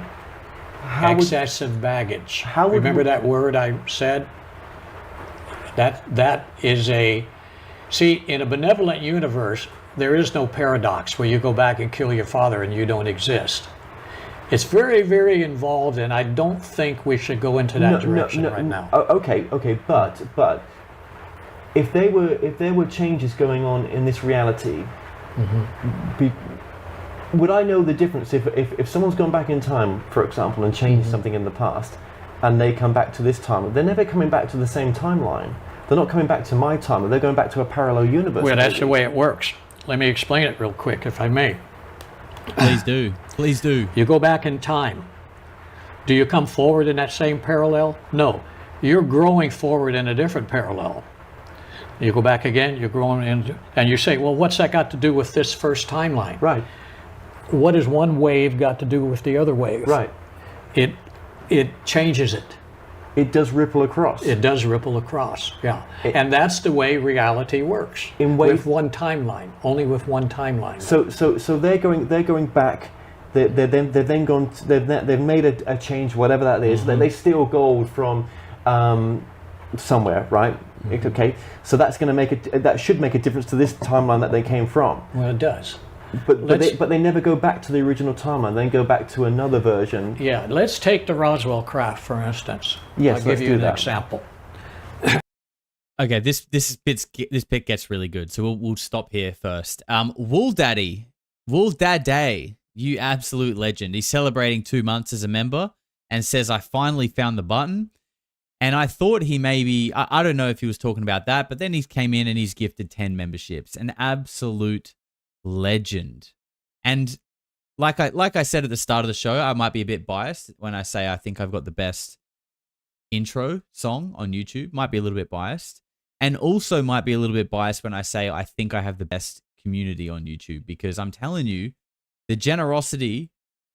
excessive baggage. Remember that word I said? That is a... See, in a benevolent universe, there is no paradox where you go back and kill your father and you don't exist. It's very, very involved, and I don't think we should go into that direction right now. Okay, but if there were changes going on in this reality, would I know the difference if someone's gone back in time, for example, and changed something in the past, and they come back to this time? They're never coming back to the same timeline. They're not coming back to my time. They're going back to a parallel universe. Well, that's the way it works. Let me explain it real quick, if I may. Please do. Please do. You go back in time. Do you come forward in that same parallel? No. You're growing forward in a different parallel. You go back again, you're growing in, and you say, well, what's that got to do with this first timeline? Right. What has one wave got to do with the other wave? Right. It changes it. It does ripple across. It does ripple across, yeah. And that's the way reality works. With one timeline, only with one timeline. So they're going back. They've made a change, whatever that is. They steal gold from somewhere, right? Okay. So that's going to that should make a difference to this timeline that they came from. Well, it does. But they never go back to the original timeline. They go back to another version. Yeah, let's take the Roswell craft for instance. Yes, I'll give you an example. Okay, this pick gets really good, so we'll stop here first. Wool Daddy, you absolute legend. He's celebrating 2 months as a member. and says, I finally found the button. And I thought he maybe, I don't know if he was talking about that, but then he came in and he's gifted 10 memberships. An absolute legend. And like I said at the start of the show, I might be a bit biased when I say I think I've got the best intro song on YouTube. Might be a little bit biased. And also might be a little bit biased when I say I think I have the best community on YouTube, because I'm telling you, the generosity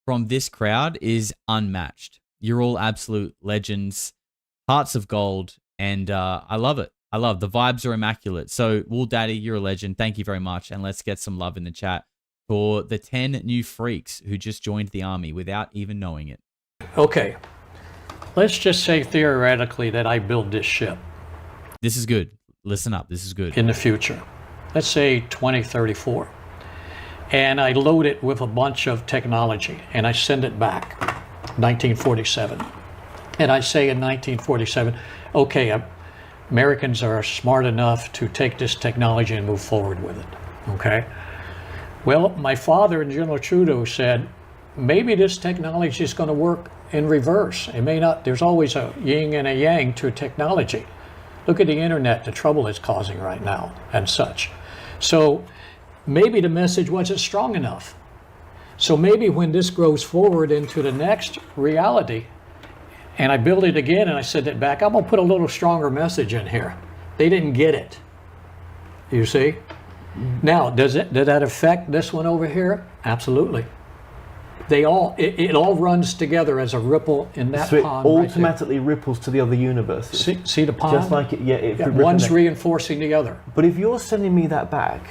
from this crowd is unmatched. You're all absolute legends, hearts of gold, and I love it. I love the vibes are immaculate. So, Wool Daddy, you're a legend. Thank you very much, and let's get some love in the chat for the 10 new freaks who just joined the army without even knowing it. Okay, let's just say theoretically that I build this ship. This is good. Listen up. This is good. In the future, let's say 2034, and I load it with a bunch of technology, and I send it back, 1947. And I say in 1947, okay, Americans are smart enough to take this technology and move forward with it, okay? Well, my father and General Trudeau said, maybe this technology is going to work in reverse. It may not. There's always a yin and a yang to technology. Look at the internet, the trouble it's causing right now and such. So maybe the message wasn't strong enough. So maybe when this grows forward into the next reality, and I build it again and I send it back, I'm going to put a little stronger message in here. They didn't get it. You see? Now, did that affect this one over here? Absolutely. It all runs together as a ripple in that so pond. So it automatically ripples to the other universes. See the pond? Just like it, yeah. One's reinforcing the other. But if you're sending me that back,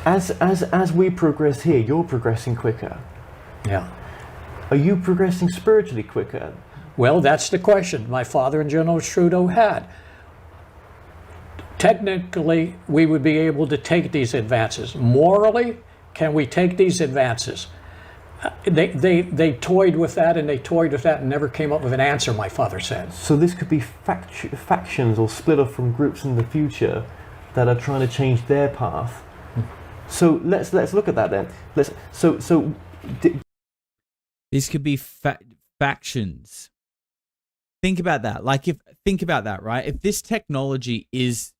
as we progress here, you're progressing quicker. Yeah. Are you progressing spiritually quicker? Well, that's the question my father and General Trudeau had. Technically, we would be able to take these advances. Morally, can we take these advances? They toyed with that and they toyed with that and never came up with an answer, my father said. So this could be factions or split off from groups in the future that are trying to change their path. So let's look at that then. These could be factions. Think about that. Think about that, right? If this technology it's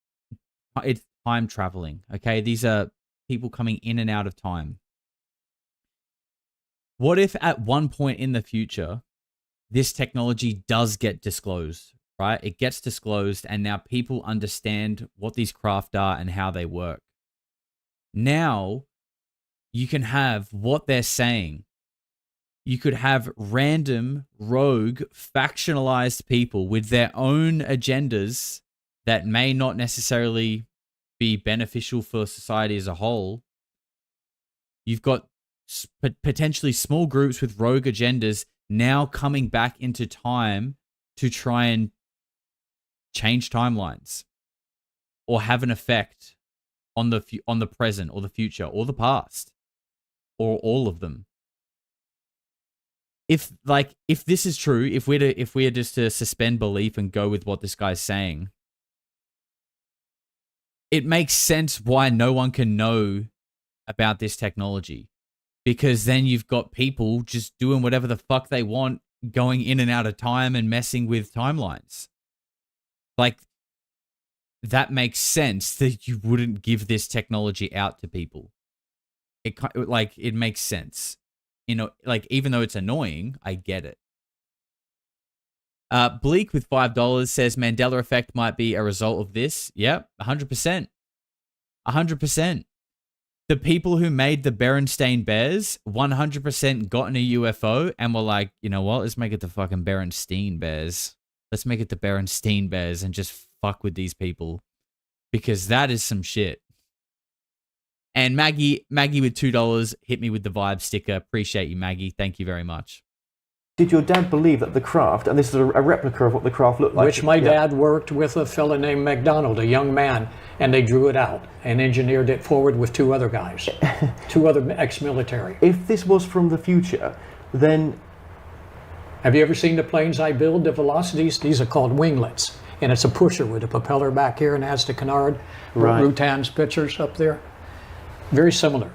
time traveling, okay? These are people coming in and out of time. What if at one point in the future, this technology does get disclosed, right? It gets disclosed and now people understand what these craft are and how they work. Now you can have what they're saying. You could have random, rogue, factionalized people with their own agendas that may not necessarily be beneficial for society as a whole. You've got potentially small groups with rogue agendas now coming back into time to try and change timelines or have an effect on the present or the future or the past or all of them. If this is true, if we're just to suspend belief and go with what this guy's saying, it makes sense why no one can know about this technology, because then you've got people just doing whatever the fuck they want, going in and out of time and messing with timelines. That makes sense that you wouldn't give this technology out to people. It makes sense. Even though it's annoying, I get it. Bleak with $5 says Mandela effect might be a result of this. Yep, 100%. 100%. The people who made the Berenstain Bears 100% got in a UFO and were like, you know what? Let's make it the fucking Berenstain Bears. Let's make it the Berenstain Bears and just fuck with these people, because that is some shit. And Maggie with $2 hit me with the vibe sticker. Appreciate you, Maggie. Thank you very much. Did your dad believe that the craft, and this is a replica of what the craft looked like? Which my dad worked with a fellow named McDonald, a young man, and they drew it out and engineered it forward with two other guys, two other ex-military. If this was from the future, then... Have you ever seen the planes I build, the Velocities? These are called winglets. And it's a pusher with a propeller back here and has the canard. Right. Rutan's pictures up there. Very similar.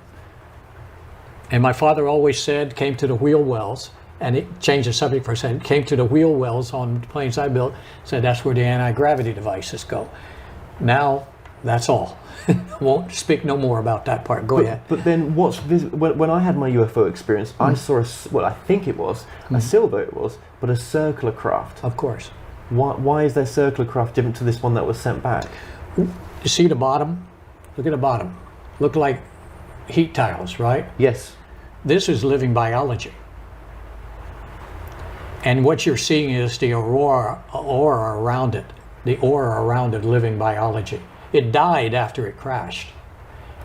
And my father always said, came to the wheel wells, and it changed the subject for a second, came to the wheel wells on the planes I built, said that's where the anti-gravity devices go. Now, that's all. Won't speak no more about that part. Go ahead. But then when I had my UFO experience, I saw I think it was, a silver it was, but a circular craft. Of course. Why is that circular craft different to this one that was sent back? You see the bottom? Look at the bottom. Look like heat tiles, right? Yes. This is living biology. And what you're seeing is the aura around it, the aura around it, living biology. It died after it crashed.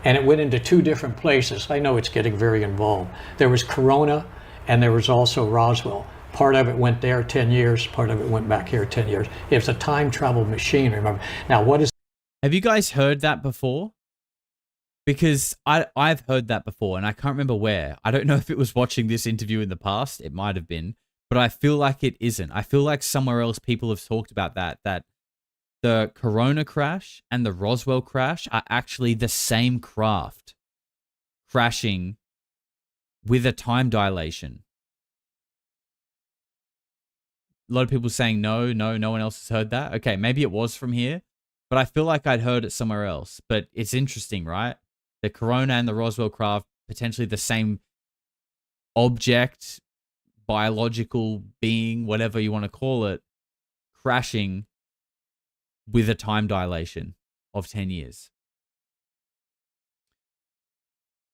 And it went into two different places. I know it's getting very involved. There was Corona, and there was also Roswell. Part of it went there 10 years, part of it went back here 10 years. It was a time travel machine, remember. Now, what is... Have you guys heard that before? Because I've heard that before, and I can't remember where. I don't know if it was watching this interview in the past. It might have been. But I feel like it isn't. I feel like somewhere else people have talked about that the Corona crash and the Roswell crash are actually the same craft crashing with a time dilation. A lot of people saying no one else has heard that. Okay, maybe it was from here, but I feel like I'd heard it somewhere else. But it's interesting, right? The Corona and the Roswell craft, potentially the same object, biological being, whatever you want to call it, crashing with a time dilation of 10 years.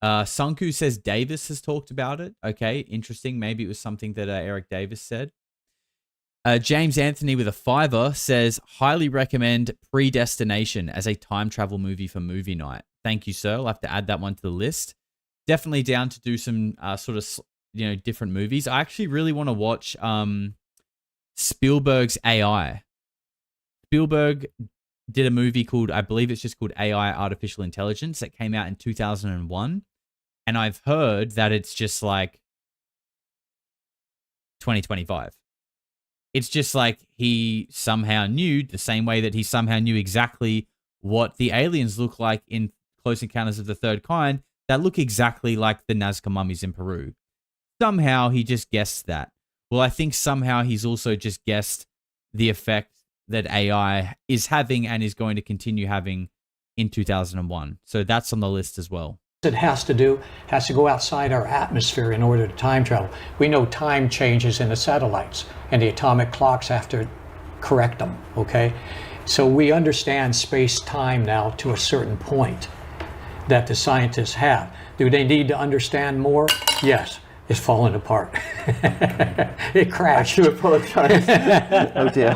Sunku says Davis has talked about it. Okay, interesting. Maybe it was something that Eric Davis said. James Anthony with a $5 says, highly recommend Predestination as a time travel movie for movie night. Thank you, sir. I'll have to add that one to the list. Definitely down to do some sort of, different movies. I actually really want to watch Spielberg's AI. Spielberg did a movie called, I believe it's just called AI, Artificial Intelligence, that came out in 2001. And I've heard that it's just like 2025. It's just like he somehow knew, the same way that he somehow knew exactly what the aliens look like in Close Encounters of the Third Kind, that look exactly like the Nazca mummies in Peru. Somehow he just guessed that. Well, I think somehow he's also just guessed the effect that AI is having and is going to continue having in 2001. So that's on the list as well. It has to go outside our atmosphere in order to time travel. We know time changes in the satellites, and the atomic clocks have to correct them, okay? So we understand space-time now to a certain point that the scientists have. Do they need to understand more? Yes. It's falling apart. It crashed. I do apologize. Oh dear.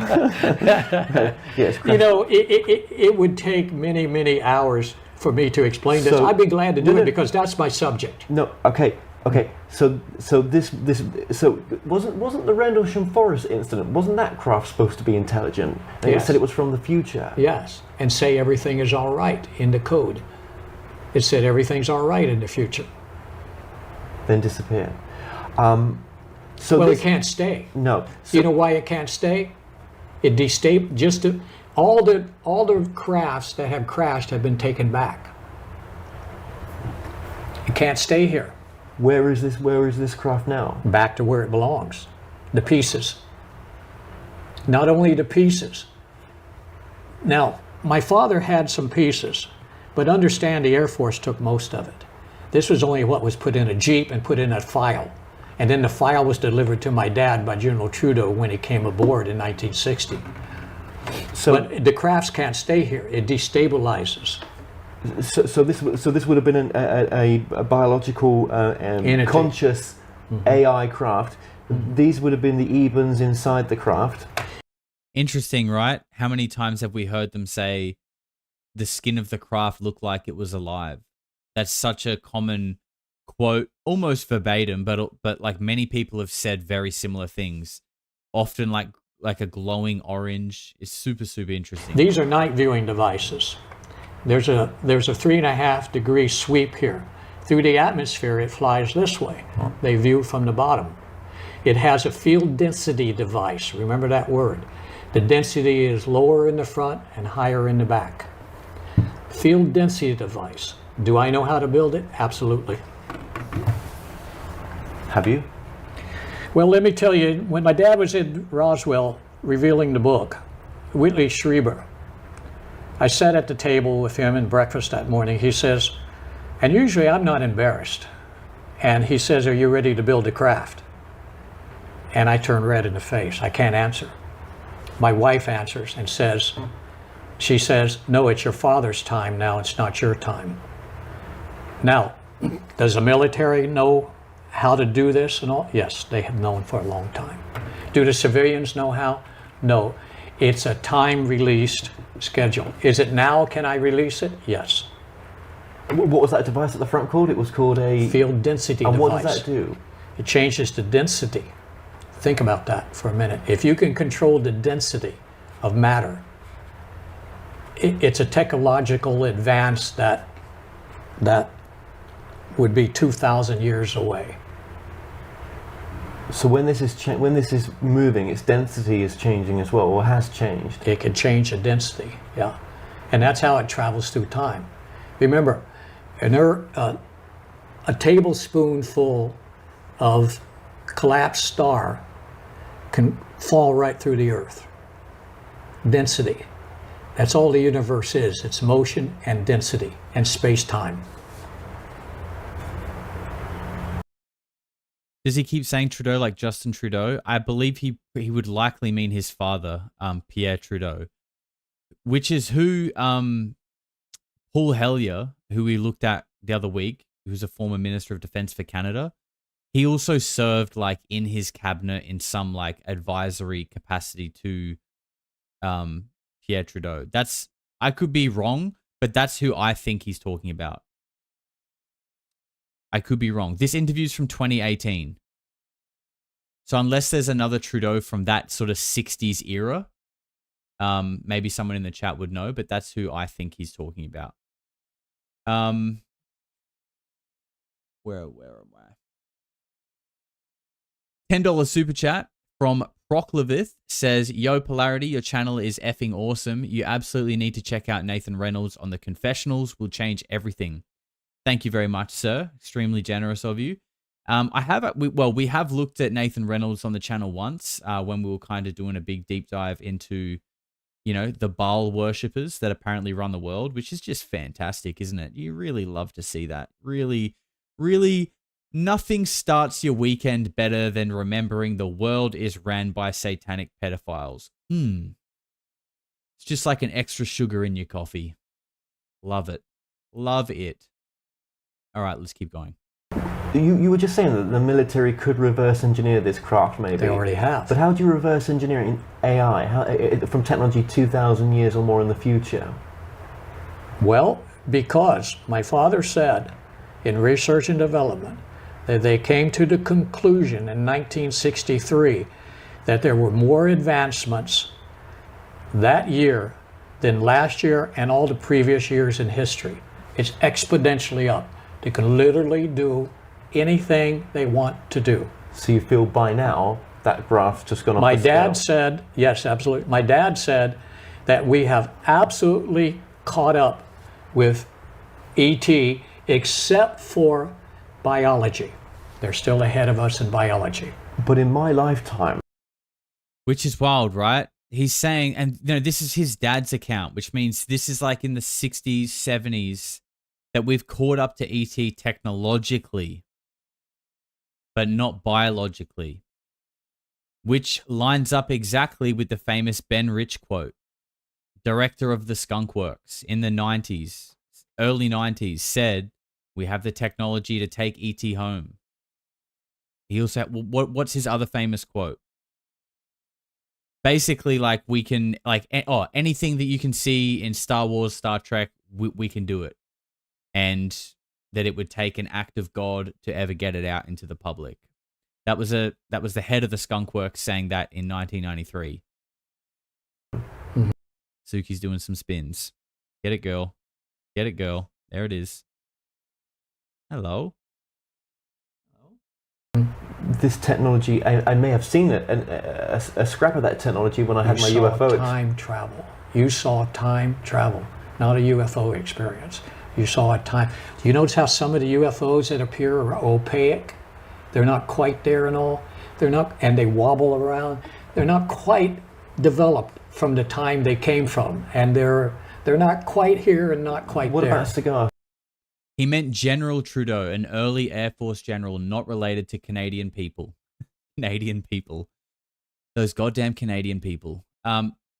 Yes, it would take many, many hours for me to explain this. I'd be glad to do it because that's my subject. No, okay. So wasn't the Rendlesham Forest incident? Wasn't that craft supposed to be intelligent? And Yes. It said it was from the future. Yes, and say everything is all right in the code. It said everything's all right in the future. Then disappear. It can't stay. No. You know why it can't stay? It destabilized. All the crafts that have crashed have been taken back. It can't stay here. Where is this craft now? Back to where it belongs. The pieces. Not only the pieces. Now, my father had some pieces, but understand the Air Force took most of it. This was only what was put in a Jeep and put in a file. And then the file was delivered to my dad by General Trudeau when he came aboard in 1960. But the crafts can't stay here. It destabilizes. So this would have been a biological conscious AI craft. These would have been the Ebens inside the craft. Interesting, right? How many times have we heard them say the skin of the craft looked like it was alive? That's such a common quote, almost verbatim, but like many people have said very similar things. Often like a glowing orange is super, super interesting. These are night viewing devices. There's a 3.5 degree sweep here. Through the atmosphere, it flies this way. They view from the bottom. It has a field density device. Remember that word. The density is lower in the front and higher in the back. Field density device. Do I know how to build it? Absolutely. Have you? Well, let me tell you, when my dad was in Roswell revealing the book, Whitley Strieber, I sat at the table with him in breakfast that morning. He says, and usually I'm not embarrassed. And he says, are you ready to build a craft? And I turn red in the face. I can't answer. My wife answers and says, she says, no, it's your father's time now. It's not your time. Now, does the military know how to do this and all? Yes, they have known for a long time. Do the civilians know how? No. It's a time-released schedule. Is it now? Can I release it? Yes. What was that device at the front called? It was called a field density and device. What does that do? It changes the density. Think about that for a minute. If you can control the density of matter, it's a technological advance that would be 2,000 years away. So when this is moving, its density is changing as well, or has changed. It can change the density, yeah, and that's how it travels through time. Remember, a tablespoonful of collapsed star can fall right through the Earth. Density. That's all the universe is. It's motion and density and space-time. Does he keep saying Trudeau like Justin Trudeau? I believe he would likely mean his father, Pierre Trudeau, which is who Paul Hellyer, who we looked at the other week, who's a former Minister of Defense for Canada. He also served like in his cabinet in some like advisory capacity to Pierre Trudeau. I could be wrong, but that's who I think he's talking about. I could be wrong. This interview's from 2018. So unless there's another Trudeau from that sort of 60s era, maybe someone in the chat would know, but that's who I think he's talking about. Where am I? $10 super chat from Proclavith says, yo, Polarity, your channel is effing awesome. You absolutely need to check out Nathan Reynolds on the confessionals. Will change everything. Thank you very much, sir. Extremely generous of you. We have looked at Nathan Reynolds on the channel once when we were kind of doing a big deep dive into, you know, the Baal worshippers that apparently run the world, which is just fantastic, isn't it? You really love to see that. Really, really, nothing starts your weekend better than remembering the world is ran by satanic pedophiles. It's just like an extra sugar in your coffee. Love it. Love it. All right, let's keep going. You were just saying that the military could reverse engineer this craft, maybe. They already have. But how do you reverse engineer in AI from technology 2,000 years or more in the future? Well, because my father said in research and development that they came to the conclusion in 1963 that there were more advancements that year than last year and all the previous years in history. It's exponentially up. They can literally do anything they want to do. So you feel by now that graph's just gone off My the scale? dad said, yes, absolutely. My dad said that we have absolutely caught up with ET except for biology. They're still ahead of us in biology. But in my lifetime. Which is wild, right? He's saying, and you know, this is his dad's account, which means this is like in the 60s, 70s, that we've caught up to ET technologically, but not biologically, which lines up exactly with the famous Ben Rich quote. Director of the Skunk Works in the 90s, early 90s, said, we have the technology to take ET home. He also, what's his other famous quote? Basically, like, we can, like, anything that you can see in Star Wars, Star Trek, we can do it. And that it would take an act of God to ever get it out into the public. That was the head of the Skunk Works saying that in 1993. Mm-hmm. Suki's doing some spins. Get it, girl. Get it, girl. There it is. Hello. This technology, I may have seen it, a scrap of that technology when I had my UFO. Time travel. You saw time travel, not a UFO experience. You saw a time. Do you notice how some of the UFOs that appear are opaque? They're not quite there and all. and they wobble around. They're not quite developed from the time they came from, and they're not quite here and not quite What there. about a cigar? He meant General Trudeau, an early Air Force general not related to Canadian people. Canadian people. Those goddamn Canadian people.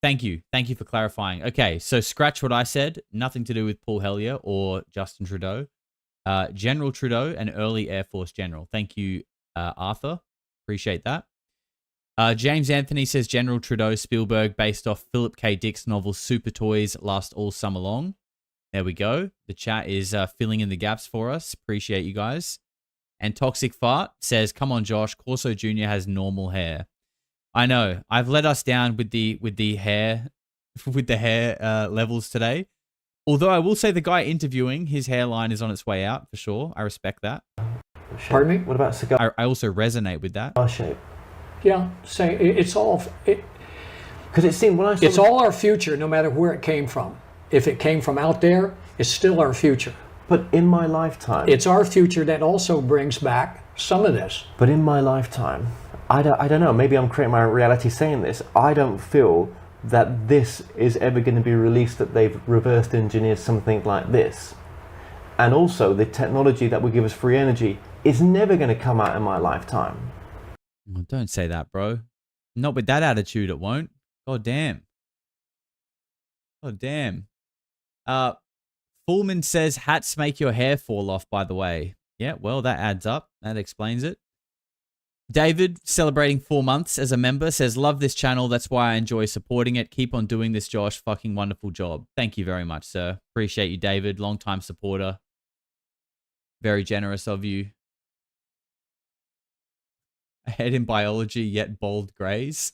Thank you. Thank you for clarifying. Okay, so scratch what I said. Nothing to do with Paul Hellyer or Justin Trudeau. General Trudeau, an early Air Force general. Thank you, Arthur. Appreciate that. James Anthony says General Trudeau Spielberg based off Philip K. Dick's novel Super Toys last all summer long. There we go. The chat is filling in the gaps for us. Appreciate you guys. And Toxic Fart says, come on, Josh. Corso Jr. has normal hair. I know. I've let us down with the hair levels today. Although I will say the guy interviewing, his hairline is on its way out for sure. I respect that. Pardon me? What about cigar I also resonate with that. shape? Yeah, say it's all. Because it seemed when I saw It's all our future, no matter where it came from. If it came from out there, it's still our future. But in my lifetime, It's our future that also brings back some of this. But in my lifetime, I don't know, maybe I'm creating my reality saying this, I don't feel that this is ever going to be released, that they've reversed engineered something like this. And also, the technology that will give us free energy is never going to come out in my lifetime. Oh, don't say that, bro. Not with that attitude, it won't. God damn. God damn. Fullman says hats make your hair fall off, by the way. Yeah, well, that adds up. That explains it. David, celebrating 4 months as a member, says, love this channel. That's why I enjoy supporting it. Keep on doing this, Josh. Fucking wonderful job. Thank you very much, sir. Appreciate you, David. Long-time supporter. Very generous of you. Ahead in biology, yet bald grays.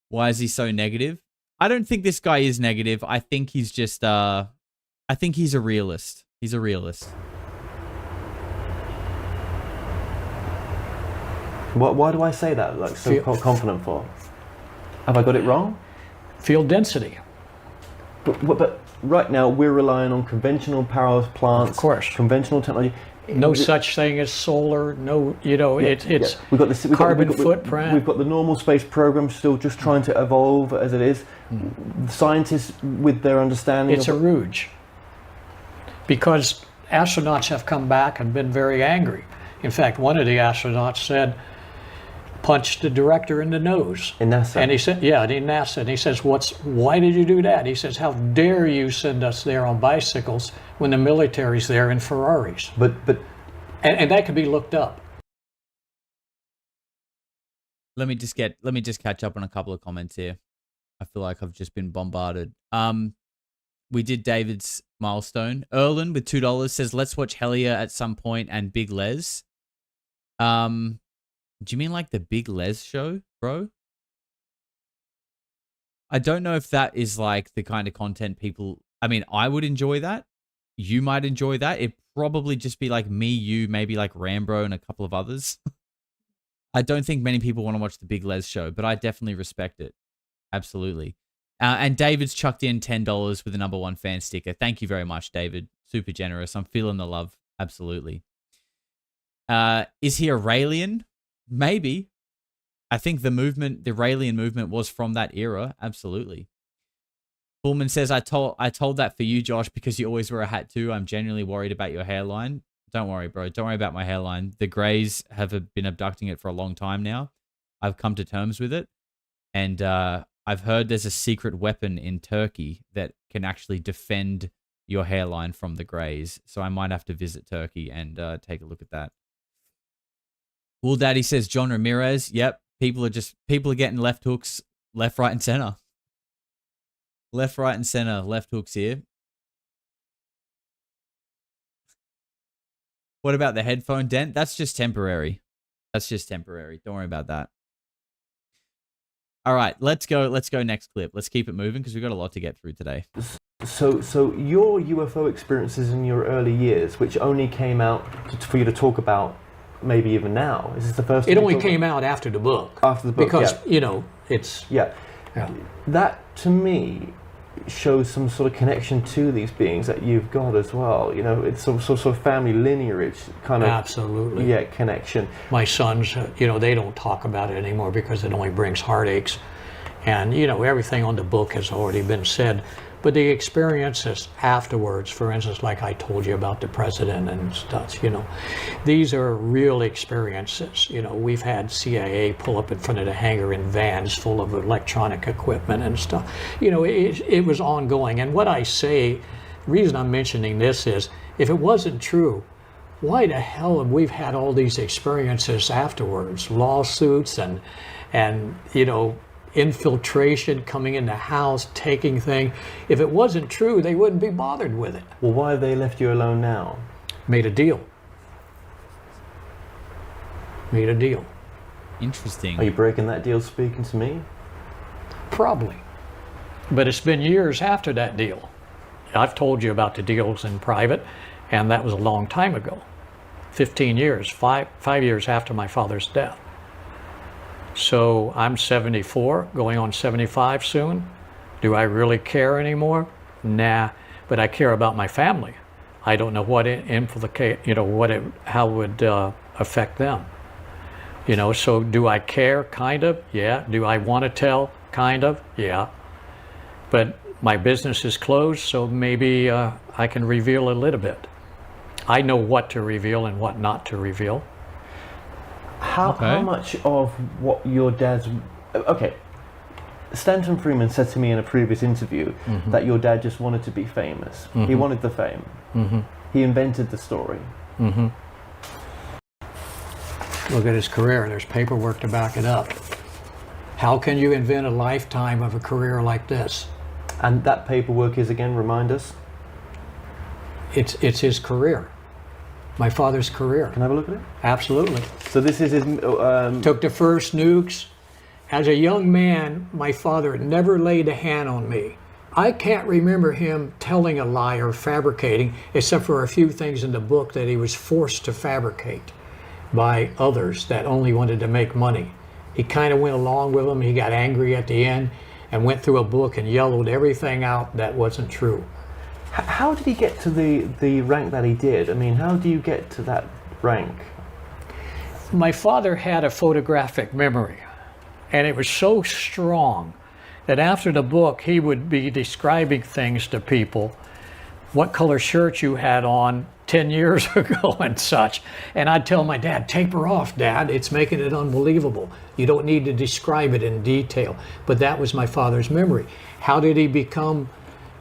Why is he so negative? I don't think this guy is negative. I think he's just, I think he's a realist. He's a realist. Why do I say that, like, so confident for? Have I got it wrong? Field density. But right now, we're relying on conventional power plants, Of course. conventional technology. No such thing as solar. No, it's We've got this carbon footprint. We've got the normal space program still just trying to evolve as it is. Scientists, with their understanding, It's a rouge. Because astronauts have come back and been very angry. In fact, one of the astronauts said, punched the director in the nose. In NASA. And he said, yeah, in NASA. And he says, why did you do that? He says, how dare you send us there on bicycles when the military's there in Ferraris? But And that could be looked up. Let me just catch up on a couple of comments here. I feel like I've just been bombarded. We did David's milestone. Erlen with $2 says, let's watch Hellyer at some point and Big Les. Do you mean like the Big Les show, bro? I don't know if that is like the kind of content people... I mean, I would enjoy that. You might enjoy that. It'd probably just be like me, you, maybe like Rambro and a couple of others. I don't think many people want to watch the Big Les show, but I definitely respect it. Absolutely. And David's chucked in $10 with the #1 fan sticker. Thank you very much, David. Super generous. I'm feeling the love. Absolutely. Is he a Raelian? Maybe. I think the Raelian movement was from that era. Absolutely. Pullman says, I told that for you, Josh, because you always wear a hat too. I'm genuinely worried about your hairline. Don't worry, bro. Don't worry about my hairline. The Greys have been abducting it for a long time now. I've come to terms with it. And I've heard there's a secret weapon in Turkey that can actually defend your hairline from the Greys. So I might have to visit Turkey and take a look at that. Wool Daddy says John Ramirez. Yep. People are getting left hooks, left, right, and center. Left, right, and center. Left hooks here. What about the headphone dent? That's just temporary. That's just temporary. Don't worry about that. All right, let's go next clip. Let's keep it moving because we've got a lot to get through today. So your UFO experiences in your early years, which only came out for you to talk about maybe even now, is this the first time? It only came out after the book. After the book, because, yeah. it's... Yeah. Yeah. That, to me, shows some sort of connection to these beings that you've got as well. You know, it's some sort of family lineage kind of Absolutely. Connection. My sons, they don't talk about it anymore because it only brings heartaches. And, everything on the book has already been said. But the experiences afterwards, for instance, like I told you about the president and stuff, these are real experiences. We've had CIA pull up in front of the hangar in vans full of electronic equipment and stuff. It was ongoing. And what I say, the reason I'm mentioning this is, if it wasn't true, why the hell have we had all these experiences afterwards? Lawsuits and infiltration, coming in the house, taking things. If it wasn't true, they wouldn't be bothered with it. Well, why have they left you alone now? Made a deal. Interesting. Are you breaking that deal speaking to me? Probably. But it's been years after that deal. I've told you about the deals in private, and that was a long time ago. 15 years, five years after my father's death. So I'm 74, going on 75 soon. Do I really care anymore? Nah, but I care about my family. I don't know what it how it would affect them. So do I care? Kind of, yeah. Do I want to tell? Kind of, yeah. But my business is closed, so maybe I can reveal a little bit. I know what to reveal and what not to reveal. How much of what your dad's... Okay, Stanton Friedman said to me in a previous interview that your dad just wanted to be famous. He wanted the fame. He invented the story. Look at his career. There's paperwork to back it up. How can you invent a lifetime of a career like this? And that paperwork is, again, remind us? It's his career. My father's career. Can I have a look at it? Absolutely. So this is his... Took the first nukes. As a young man, my father never laid a hand on me. I can't remember him telling a lie or fabricating, except for a few things in the book that he was forced to fabricate by others that only wanted to make money. He kind of went along with them. He got angry at the end and went through a book and yellowed everything out that wasn't true. How did he get to the rank that he did? I mean, how do you get to that rank? My father had a photographic memory, and it was so strong that after the book, he would be describing things to people, what color shirt you had on 10 years ago and such. And I'd tell my dad, taper off, Dad, it's making it unbelievable. You don't need to describe it in detail. But that was my father's memory. How did he become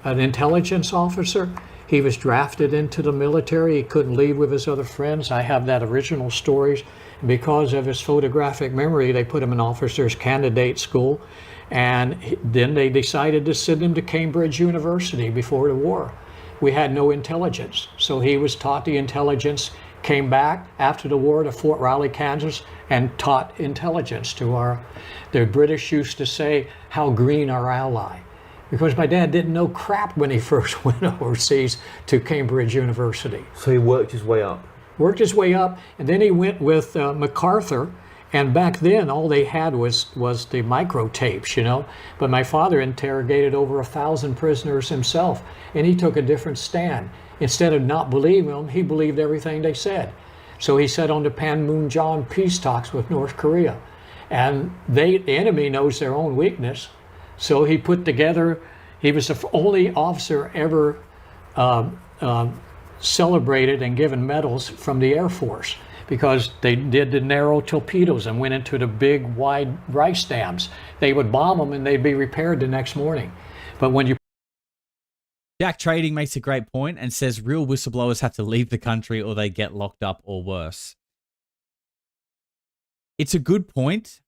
an intelligence officer? He was drafted into the military. He couldn't leave with his other friends. I have that original stories. Because of his photographic memory, they put him in officers candidate school, and then they decided to send him to Cambridge University before the war. We had no intelligence, so he was taught the intelligence, came back after the war to Fort Riley, Kansas, and taught intelligence to the British used to say, how green our ally. Because my dad didn't know crap when he first went overseas to Cambridge University. So he worked his way up. Worked his way up, and then he went with MacArthur, and back then all they had was the microtapes, But my father interrogated over 1,000 prisoners himself, and he took a different stand. Instead of not believing them, he believed everything they said. So he sat on the Panmunjom peace talks with North Korea, and the enemy knows their own weakness. So he put together, he was the only officer ever celebrated and given medals from the Air Force because they did the narrow torpedoes and went into the big wide rice dams. They would bomb them and they'd be repaired the next morning. But when you... Jack Trading makes a great point and says real whistleblowers have to leave the country or they get locked up or worse. It's a good point.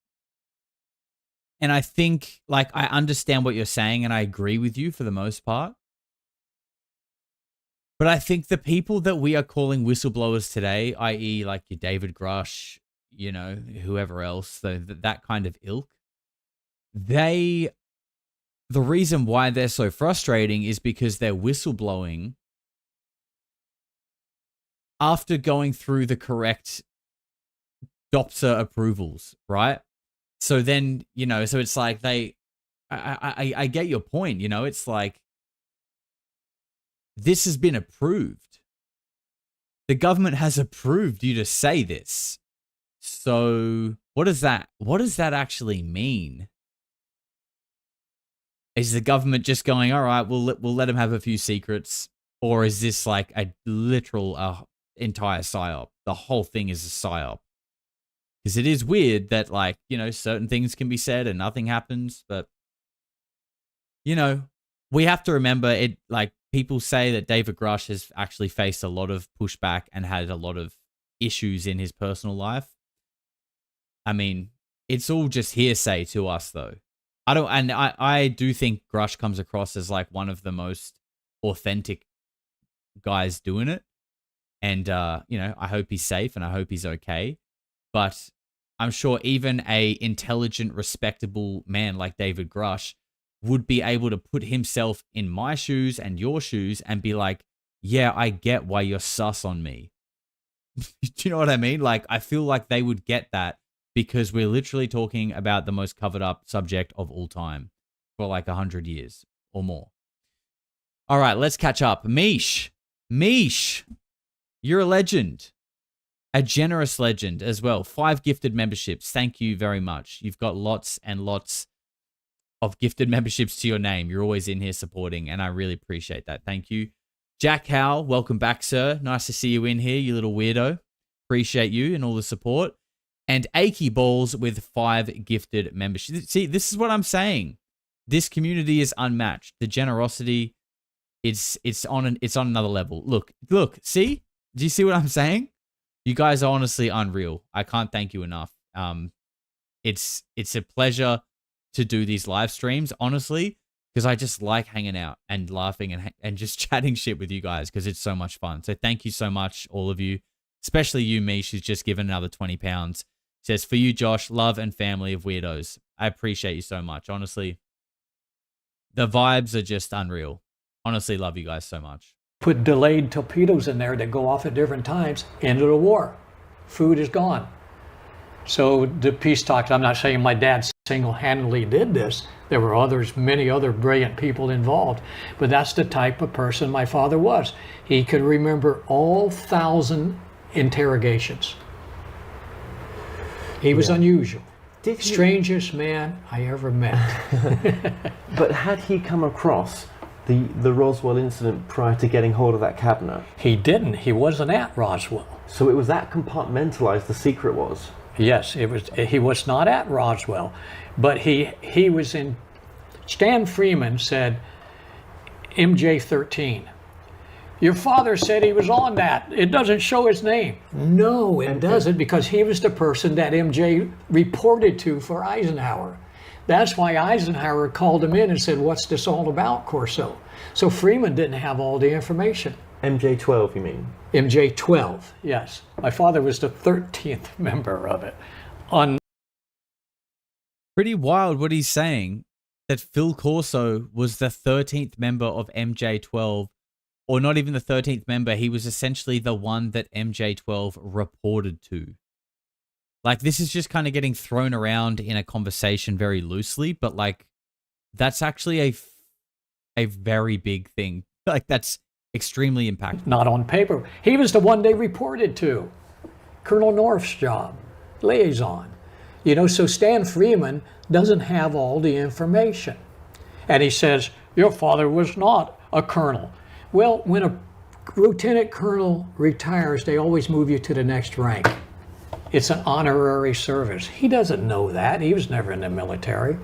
And I think, I understand what you're saying and I agree with you for the most part. But I think the people that we are calling whistleblowers today, i.e. like your David Grush, whoever else, that kind of ilk, the reason why they're so frustrating is because they're whistleblowing after going through the correct DOPSA approvals, right? So then, so it's like I get your point, it's like this has been approved. The government has approved you to say this. So what does that actually mean? Is the government just going, all right, we'll let them have a few secrets? Or is this like a literal entire Psy-Op? The whole thing is a Psy-Op. Because it is weird that, like, you know, certain things can be said and nothing happens. But, you know, we have to remember it, like, people say that David Grush has actually faced a lot of pushback and had a lot of issues in his personal life. I mean, it's all just hearsay to us, though. I do think Grush comes across as like one of the most authentic guys doing it. And, you know, I hope he's safe and I hope he's okay. But I'm sure even a intelligent, respectable man like David Grush would be able to put himself in my shoes and your shoes and be like, yeah, I get why you're sus on me. Do you know what I mean? Like, I feel like they would get that because we're literally talking about the most covered up subject of all time for like 100 years or more. All right, let's catch up. Mish, you're a legend. A generous legend as well. 5 gifted memberships. Thank you very much. You've got lots and lots of gifted memberships to your name. You're always in here supporting, and I really appreciate that. Thank you. Jack Howell, welcome back, sir. Nice to see you in here, you little weirdo. Appreciate you and all the support. And Achy Balls with 5 gifted memberships. See, this is what I'm saying. This community is unmatched. The generosity, it's on another level. Look. See? Do you see what I'm saying? You guys are honestly unreal. I can't thank you enough. It's a pleasure to do these live streams, honestly, because I just like hanging out and laughing and just chatting shit with you guys because it's so much fun. So thank you so much, all of you, especially you, Mish, who's just given another £20. Says, for you, Josh, love and family of weirdos. I appreciate you so much. Honestly, the vibes are just unreal. Honestly, love you guys so much. Put delayed torpedoes in there that go off at different times. End of the war. Food is gone. So the peace talks, I'm not saying my dad single-handedly did this. There were others, many other brilliant people involved. But that's the type of person my father was. He could remember all 1,000 interrogations. He was unusual. Strangest man I ever met. But had he come across the Roswell incident prior to getting hold of that cabinet? He didn't. He wasn't at Roswell. So it was that compartmentalized the secret was? Yes, it was. He was not at Roswell, but he was in. Stan Freeman said, MJ-13. Your father said he was on that. It doesn't show his name. No, it doesn't, because he was the person that MJ reported to for Eisenhower. That's why Eisenhower called him in and said, what's this all about, Corso? So Freeman didn't have all the information. MJ-12, you mean? MJ-12, yes. My father was the 13th member of it. Pretty wild what he's saying, that Phil Corso was the 13th member of MJ-12, or not even the 13th member. He was essentially the one that MJ-12 reported to. Like, this is just kind of getting thrown around in a conversation very loosely, but like, that's actually a very big thing. Like, that's extremely impactful. Not on paper. He was the one they reported to. Colonel North's job, liaison. You know, so Stan Freeman doesn't have all the information. And he says, your father was not a colonel. Well, when a lieutenant colonel retires, they always move you to the next rank. It's an honorary service. He doesn't know that. He was never in the military.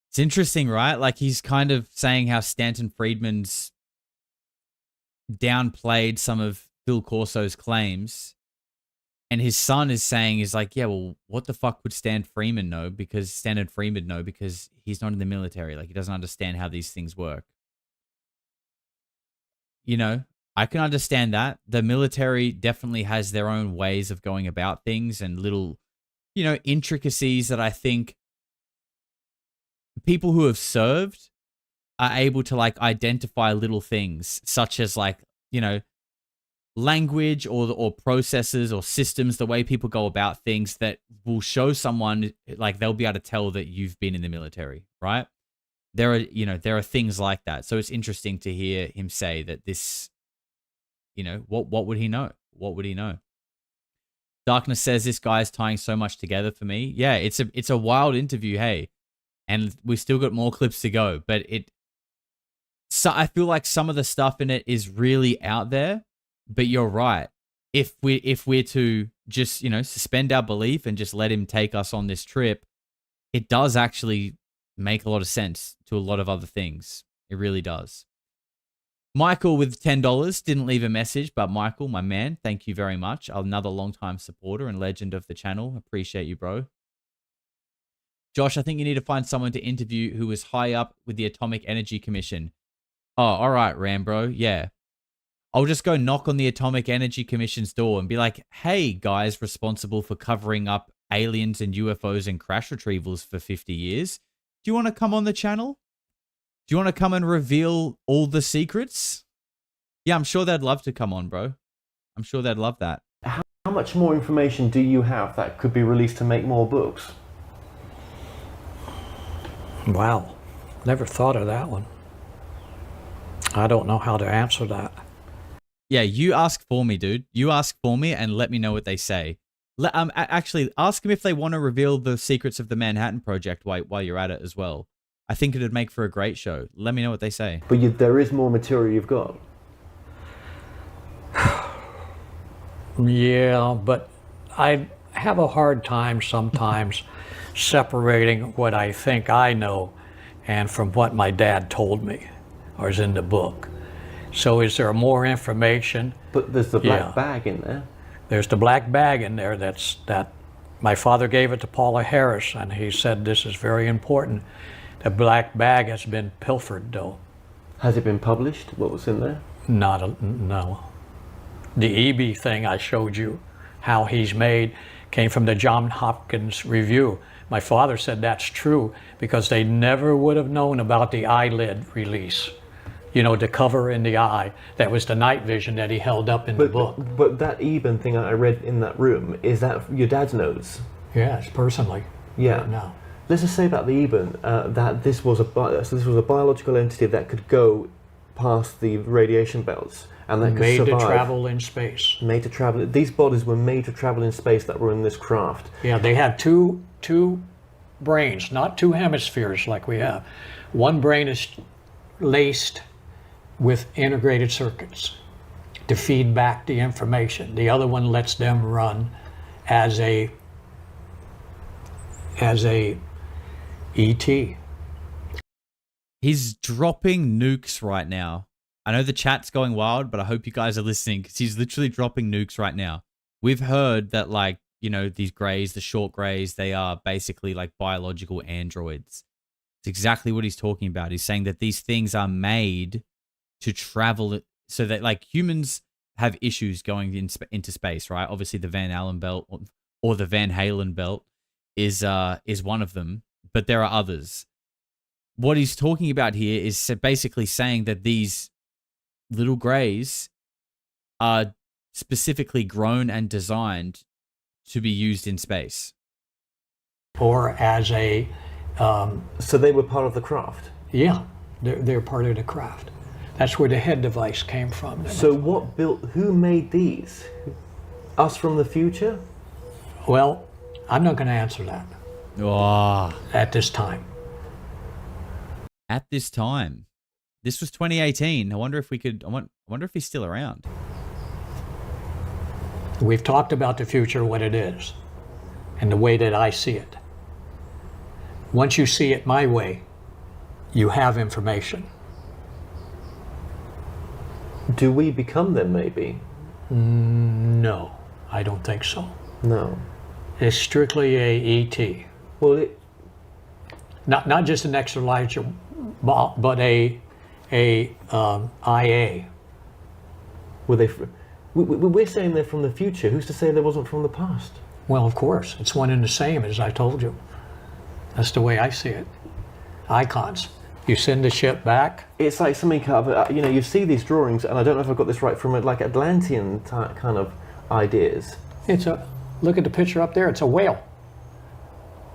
It's interesting, right? Like, he's kind of saying how Stanton Friedman's downplayed some of Phil Corso's claims. And his son is saying, is like, yeah, well, what the fuck would Stanton Freeman know? Because Stanton Freeman know because he's not in the military. Like, he doesn't understand how these things work. You know, I can understand that. The military definitely has their own ways of going about things and little, you know, intricacies that I think people who have served are able to like identify little things such as like, you know, language or processes or systems, the way people go about things that will show someone like they'll be able to tell that you've been in the military, right? there are things like that. So it's interesting to hear him say that this, what would he know? What would he know? Darkness says this guy's tying so much together for me. Yeah, it's a wild interview, hey. And we've still got more clips to go, but I feel like some of the stuff in it is really out there, but you're right. If we're to just, suspend our belief and just let him take us on this trip, it does actually make a lot of sense to a lot of other things. It really does. Michael with $10 didn't leave a message, but Michael, my man, thank you very much. Another longtime supporter and legend of the channel. Appreciate you, bro. Josh, I think you need to find someone to interview who was high up with the Atomic Energy Commission. Oh, all right, Rambro. Yeah. I'll just go knock on the Atomic Energy Commission's door and be like, hey, guys responsible for covering up aliens and UFOs and crash retrievals for 50 years. Do you want to come on the channel? Do you want to come and reveal all the secrets? Yeah, I'm sure they'd love to come on, bro. I'm sure they'd love that. How much more information do you have that could be released to make more books? Wow, never thought of that one. I don't know how to answer that. Yeah, you ask for me, dude. You ask for me and let me know what they say. Actually, ask them if they want to reveal the secrets of the Manhattan Project while you're at it as well. I think it'd make for a great show. Let me know what they say. But there is more material you've got. Yeah, but I have a hard time sometimes separating what I think I know and from what my dad told me or is in the book. So is there more information? But there's the black bag in there. There's the black bag in there that my father gave it to Paula Harris, and he said this is very important. The black bag has been pilfered, though. Has it been published? What was in there? No. The EB thing I showed you, how he's made, came from the Johns Hopkins Review. My father said that's true because they never would have known about the eyelid release. The cover in the eye. That was the night vision that he held up in the book. But that Eben thing I read in that room, is that your dad's notes? Yes, personally. Yeah. No. Let's just say about the Eben, that this was a biological entity that could go past the radiation belts. And that made could survive. To travel in space. Made to travel. These bodies were made to travel in space that were in this craft. Yeah, they had two brains, not two hemispheres like we have. One brain is laced with integrated circuits to feed back the information. The other one lets them run as a ET. He's dropping nukes right now. I know the chat's going wild, but I hope you guys are listening because he's literally dropping nukes right now. We've heard that, these greys, the short greys, they are basically like biological androids. It's exactly what he's talking about. He's saying that these things are made to travel so that humans have issues going into space, right? Obviously the Van Allen belt or the Van Halen belt is one of them, but there are others. What he's talking about here is basically saying that these little greys are specifically grown and designed to be used in space. Or as a... so they were part of the craft? Yeah, they're part of the craft. That's where the head device came from. So who made these? Us from the future? Well, I'm not going to answer that. Oh. At this time. At this time. This was 2018. I wonder if he's still around. We've talked about the future, what it is, and the way that I see it. Once you see it my way, you have information. Do we become them, maybe? No, I don't think so. No. It's strictly a ET. Well, not just an extraterrestrial, but a IA. Were they? We're saying they're from the future. Who's to say they wasn't from the past? Well, of course, it's one and the same, as I told you. That's the way I see it. Icons. You send the ship back. It's like something kind of, you see these drawings, and I don't know if I've got this right, from Atlantean type kind of ideas. Look at the picture up there, it's a whale.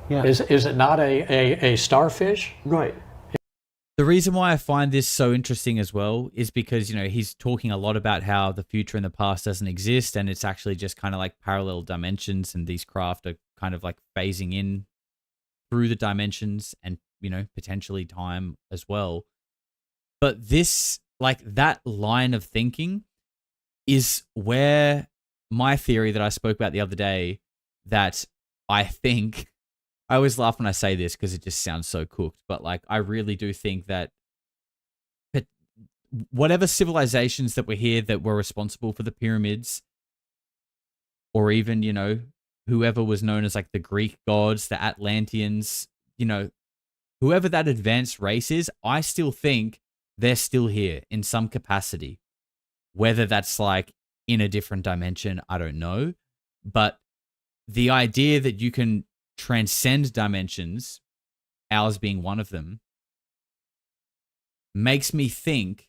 Yeah. Is it not a starfish? Right. The reason why I find this so interesting as well is because, he's talking a lot about how the future and the past doesn't exist, and it's actually just kind of like parallel dimensions, and these craft are kind of like phasing in through the dimensions and, potentially time as well. But this, like that line of thinking is where my theory that I spoke about the other day, that I think, I always laugh when I say this because it just sounds so cooked, but like I really do think that whatever civilizations that were here that were responsible for the pyramids, or even, whoever was known as like the Greek gods, the Atlanteans, whoever that advanced race is, I still think they're still here in some capacity. Whether that's like in a different dimension, I don't know. But the idea that you can transcend dimensions, ours being one of them, makes me think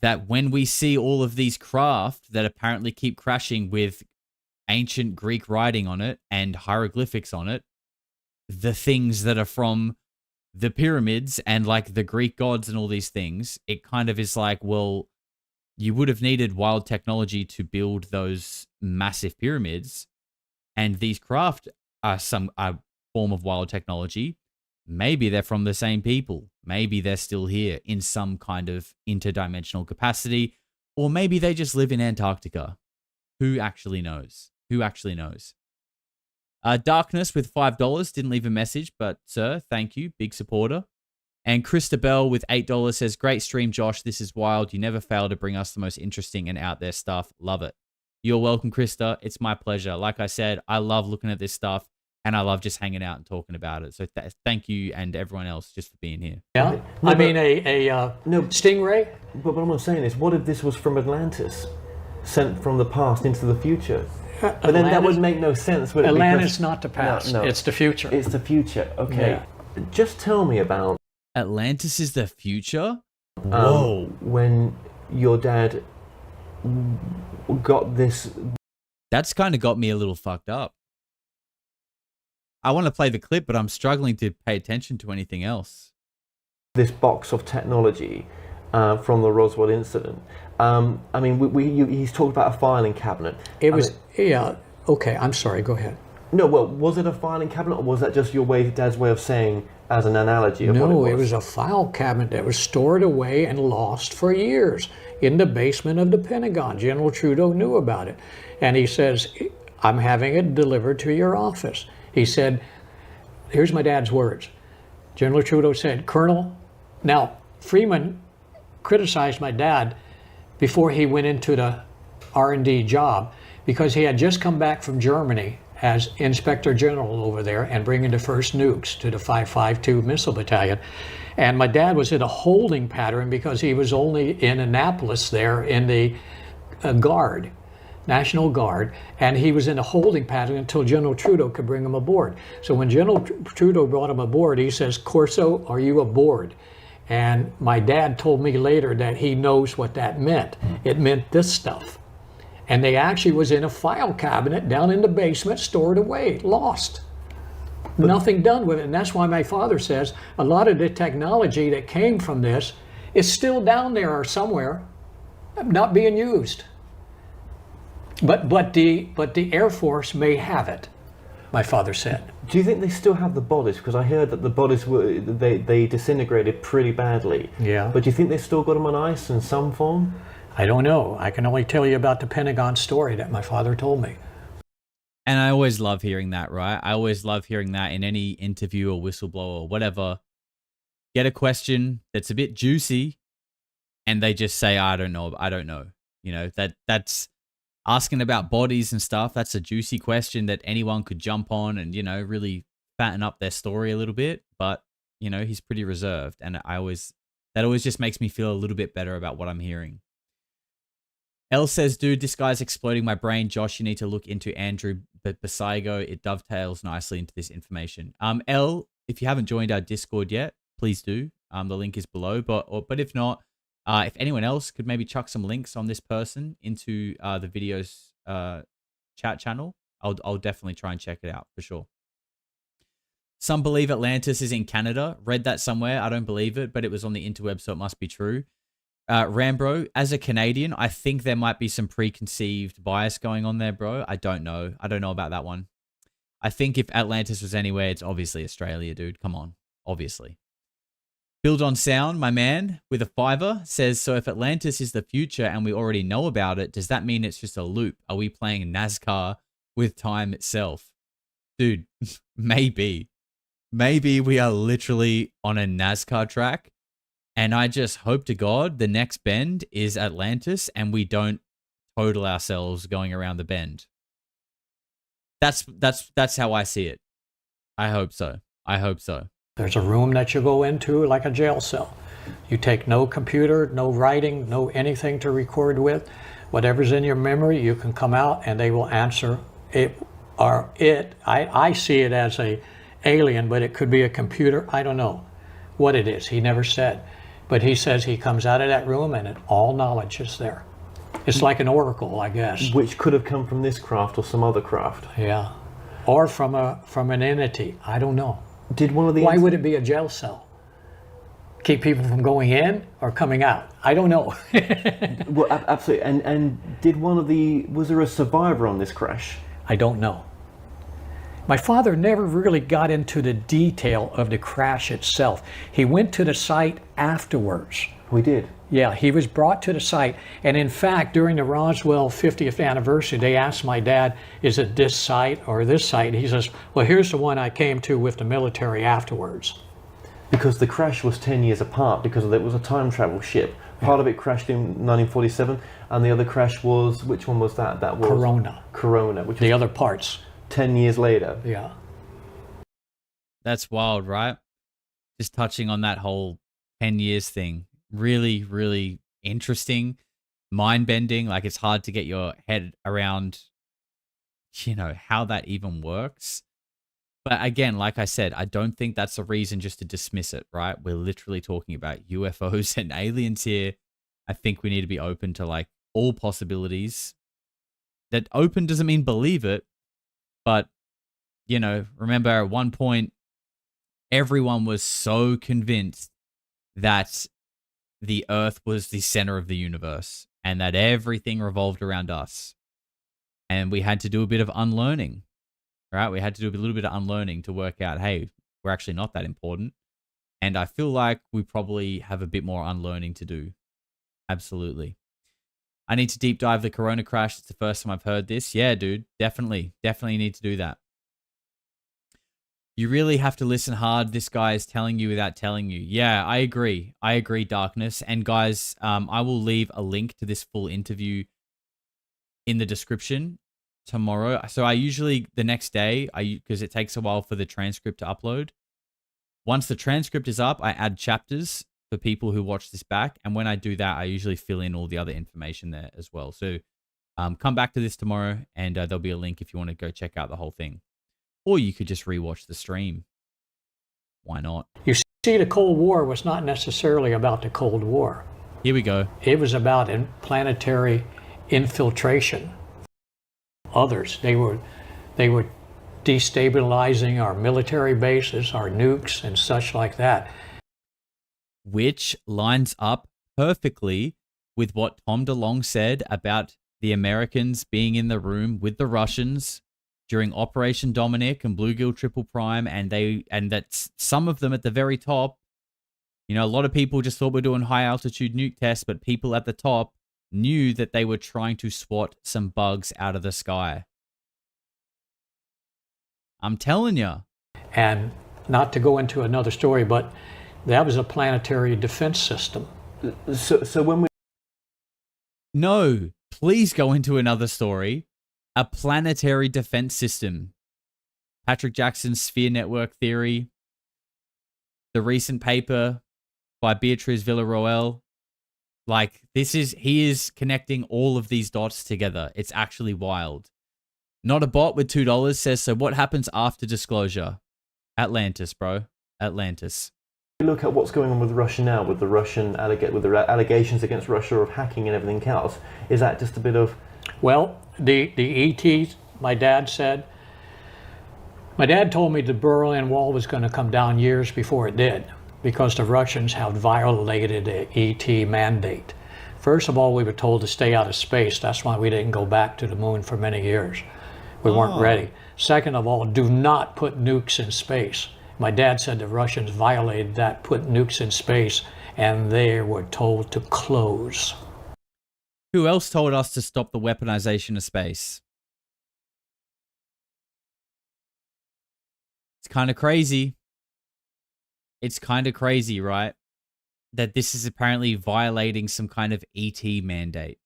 that when we see all of these craft that apparently keep crashing with ancient Greek writing on it and hieroglyphics on it, the things that are from the pyramids and like the Greek gods and all these things, it kind of is like, well, you would have needed wild technology to build those massive pyramids, and these craft are some form of wild technology. Maybe they're from the same people. Maybe they're still here in some kind of interdimensional capacity, or maybe they just live in Antarctica. Who actually knows? Who actually knows? Darkness with $5 didn't leave a message, but sir, thank you, big supporter. And Christabel with $8 says, great stream, Josh. This is wild. You never fail to bring us the most interesting and out there stuff. Love it. You're welcome, Krista. It's my pleasure. Like I said, I love looking at this stuff, and I love just hanging out and talking about it. So thank you and everyone else just for being here. Yeah, No, I mean a stingray. But what I'm saying is, what if this was from Atlantis, sent from the past into the future? But then that would make no sense, would it? Atlantis not the past. No, it's the future. It's the future. Okay. Yeah. Just tell me about Atlantis is the future? Whoa. When your dad got this. That's kind of got me a little fucked up. I want to play the clip, but I'm struggling to pay attention to anything else. This box of technology from the Roswell incident. I mean, he's talked about a filing cabinet. Yeah. Okay, I'm sorry. Go ahead. No, well, was it a filing cabinet, or was that just your dad's way of saying, as an analogy of what it was? No, it was a file cabinet that was stored away and lost for years in the basement of the Pentagon. General Trudeau knew about it. And he says, I'm having it delivered to your office. He said, here's my dad's words. General Trudeau said, Colonel, now Freeman criticized my dad before he went into the R&D job because he had just come back from Germany as Inspector General over there and bringing the first nukes to the 552 Missile Battalion. And my dad was in a holding pattern because he was only in Annapolis there in the Guard, National Guard, and he was in a holding pattern until General Trudeau could bring him aboard. So when General Trudeau brought him aboard, he says, Corso, are you aboard? And my dad told me later that he knows what that meant. It meant this stuff. And they actually was in a file cabinet down in the basement, stored away, lost. Nothing done with it. And that's why my father says a lot of the technology that came from this is still down there or somewhere, not being used. But the Air Force may have it, my father said. Do you think they still have the bodies? Because I heard that the bodies were they disintegrated pretty badly. Yeah. But do you think they still got them on ice in some form? I don't know. I can only tell you about the Pentagon story that my father told me. And I always love hearing that, right? I always love hearing that in any interview or whistleblower or whatever. Get a question that's a bit juicy and they just say, I don't know. You know, that's asking about bodies and stuff. That's a juicy question that anyone could jump on and, really fatten up their story a little bit. But, he's pretty reserved. And that always just makes me feel a little bit better about what I'm hearing. Elle says, dude, this guy's exploding my brain. Josh, you need to look into Andrew Basigo. It dovetails nicely into this information. Elle, if you haven't joined our Discord yet, please do. The link is below. But if not, if anyone else could maybe chuck some links on this person into the video's chat channel, I'll definitely try and check it out for sure. Some believe Atlantis is in Canada. Read that somewhere. I don't believe it, but it was on the interweb, so it must be true. Rambro, as a Canadian, I think there might be some preconceived bias going on there, bro. I don't know. I don't know about that one. I think if Atlantis was anywhere, it's obviously Australia, dude. Come on. Obviously. Build on Sound, my man, with a $5 says, so if Atlantis is the future and we already know about it, does that mean it's just a loop? Are we playing NASCAR with time itself? Dude, maybe. Maybe we are literally on a NASCAR track, and I just hope to God the next bend is Atlantis and we don't total ourselves going around the bend. That's how I see it. I hope so. I hope so. There's a room that you go into like a jail cell. You take no computer, no writing, no anything to record with. Whatever's in your memory, you can come out and they will answer it. I see it as a alien, but it could be a computer. I don't know what it is. He never said. But he says he comes out of that room and all knowledge is there. It's like an oracle, I guess. Which could have come from this craft or some other craft. Yeah. Or from an entity. I don't know. Did one of the Why would it be a jail cell? Keep people from going in or coming out? I don't know. Well, absolutely. And was there a survivor on this crash? I don't know. My father never really got into the detail of the crash itself. He went to the site afterwards. We did. Yeah, he was brought to the site. And in fact, during the Roswell 50th anniversary, they asked my dad, is it this site or this site? He says, well, here's the one I came to with the military afterwards. Because the crash was 10 years apart, because it was a time travel ship. Part of it crashed in 1947, and the other crash was, which one was that? That was Corona, which was the other parts. 10 years later. Yeah. That's wild, right? Just touching on that whole 10 years thing. Really, really interesting, mind-bending. Like, it's hard to get your head around, how that even works. But again, like I said, I don't think that's a reason just to dismiss it, right? We're literally talking about UFOs and aliens here. I think we need to be open to, all possibilities. That open doesn't mean believe it, but, remember at one point, everyone was so convinced that the Earth was the center of the universe and that everything revolved around us. And we had to do a bit of unlearning, right? We had to do a little bit of unlearning to work out, hey, we're actually not that important. And I feel like we probably have a bit more unlearning to do. Absolutely. I need to deep dive the Corona crash. It's the first time I've heard this. Yeah, dude, definitely need to do that. You really have to listen hard. This guy is telling you without telling you. Yeah, I agree. Darkness. And guys, I will leave a link to this full interview in the description tomorrow. So I usually, the next day, because it takes a while for the transcript to upload. Once the transcript is up, I add chapters for people who watch this back. And when I do that, I usually fill in all the other information there as well. So come back to this tomorrow and there'll be a link if you want to go check out the whole thing. Or you could just rewatch the stream. Why not? You see, the Cold War was not necessarily about the Cold War. Here we go. It was about planetary infiltration. Others, they were destabilizing our military bases, our nukes, and such like that. Which lines up perfectly with what Tom DeLonge said about the Americans being in the room with the Russians during Operation Dominic and Bluegill Triple Prime, and that some of them at the very top, a lot of people just thought we're doing high altitude nuke tests, but people at the top knew that they were trying to swat some bugs out of the sky. I'm telling you. And not to go into another story, but that was a planetary defense system. So when we... No, please go into another story. A planetary defense system. Patrick Jackson's Sphere Network Theory. The recent paper by Beatriz Villarroel. He is connecting all of these dots together. It's actually wild. Not a bot with $2 says, so what happens after disclosure? Atlantis, bro. Atlantis. Look at what's going on with Russia now, with the allegations against Russia of hacking and everything else. Is that just a bit of... Well, the ETs, my dad said, My dad told me the Berlin Wall was going to come down years before it did because the Russians have violated the ET mandate. First of all, we were told to stay out of space. That's why we didn't go back to the moon for many years. We weren't ready. Second of all, do not put nukes in space. My dad said the Russians violated that, put nukes in space, and they were told to close. Who else told us to stop the weaponization of space? It's kind of crazy. It's kind of crazy, right? That this is apparently violating some kind of ET mandate.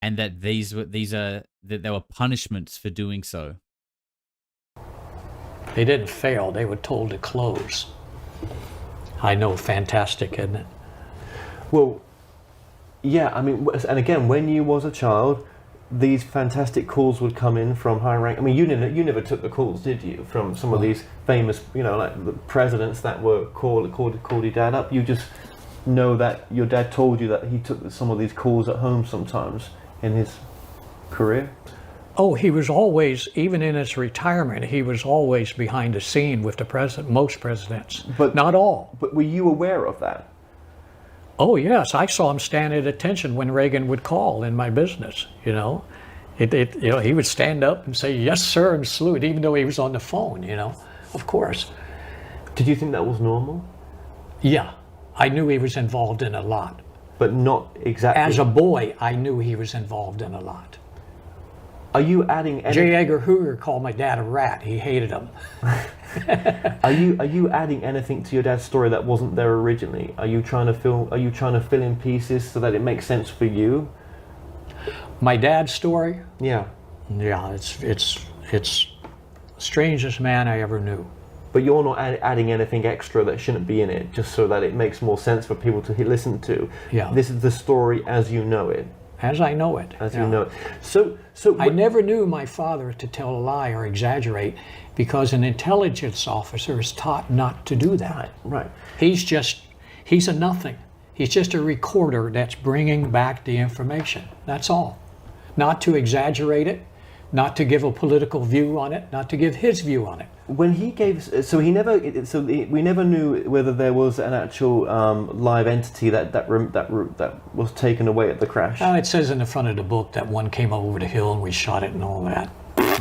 And that that there were punishments for doing so. They didn't fail. They were told to close. I know, fantastic, isn't it? Well, yeah, I mean, and again, when you was a child, these fantastic calls would come in from high rank. I mean, you never took the calls, did you? From some of these famous, like the presidents that were called your dad up. You just know that your dad told you that he took some of these calls at home sometimes in his career. Oh, he was always, even in his retirement, he was always behind the scene with the president, most presidents, but not all. But were you aware of that? Oh yes, I saw him stand at attention when Reagan would call in my business. He would stand up and say yes sir and salute, even though he was on the phone. Of course. Did you think that was normal? Yeah, I knew he was involved in a lot. But not exactly. As a boy, I knew he was involved in a lot. Are you adding any... J. Edgar Hoover called my dad a rat. He hated him. Are you adding anything to your dad's story that wasn't there originally? Are you trying to fill in pieces so that it makes sense for you? My dad's story? Yeah. Yeah, it's strangest man I ever knew. But you're not adding anything extra that shouldn't be in it, just so that it makes more sense for people to listen to. Yeah. This is the story as you know it. As I know it. As you know it. So I never knew my father to tell a lie or exaggerate, because an intelligence officer is taught not to do that. Right. He's a nothing. He's just a recorder that's bringing back the information. That's all. Not to exaggerate it, not to give a political view on it, not to give his view on it. When he gave, we never knew whether there was an actual live entity that was taken away at the crash. It says in the front of the book that one came over the hill and we shot it and all that.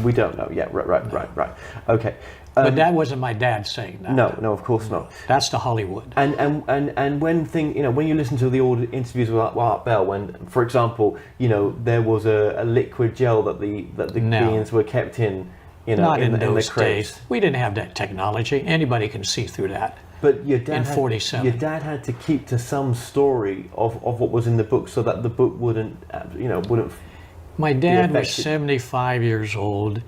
We don't know. Yeah, right. Okay. But that wasn't my dad saying that. No, of course not. That's the Hollywood. And when you listen to the old interviews with Art Bell, when, for example, there was a liquid gel that the beings were kept in. Not in those those days. We didn't have that technology. Anybody can see through that. But your dad in 47. Your dad had to keep to some story of what was in the book so that the book wouldn't. My dad was 75 years old,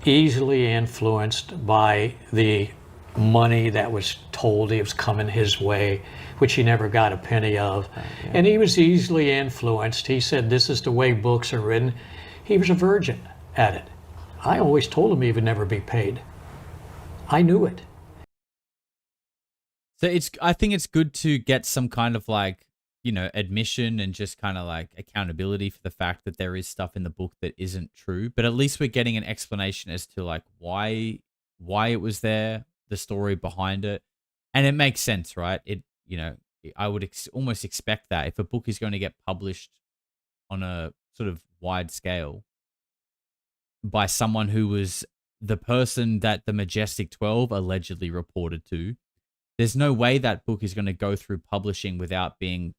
easily influenced by the money that was told he was coming his way, which he never got a penny of. Yeah. And he was easily influenced. He said, "This is the way books are written." He was a virgin at it. I always told him he would never be paid. I knew it. So I think it's good to get some kind of admission and just kind of accountability for the fact that there is stuff in the book that isn't true. But at least we're getting an explanation as to why it was there, the story behind it. And it makes sense, right? I would almost expect that if a book is going to get published on a sort of wide scale by someone who was the person that the Majestic 12 allegedly reported to, there's no way that book is going to go through publishing without being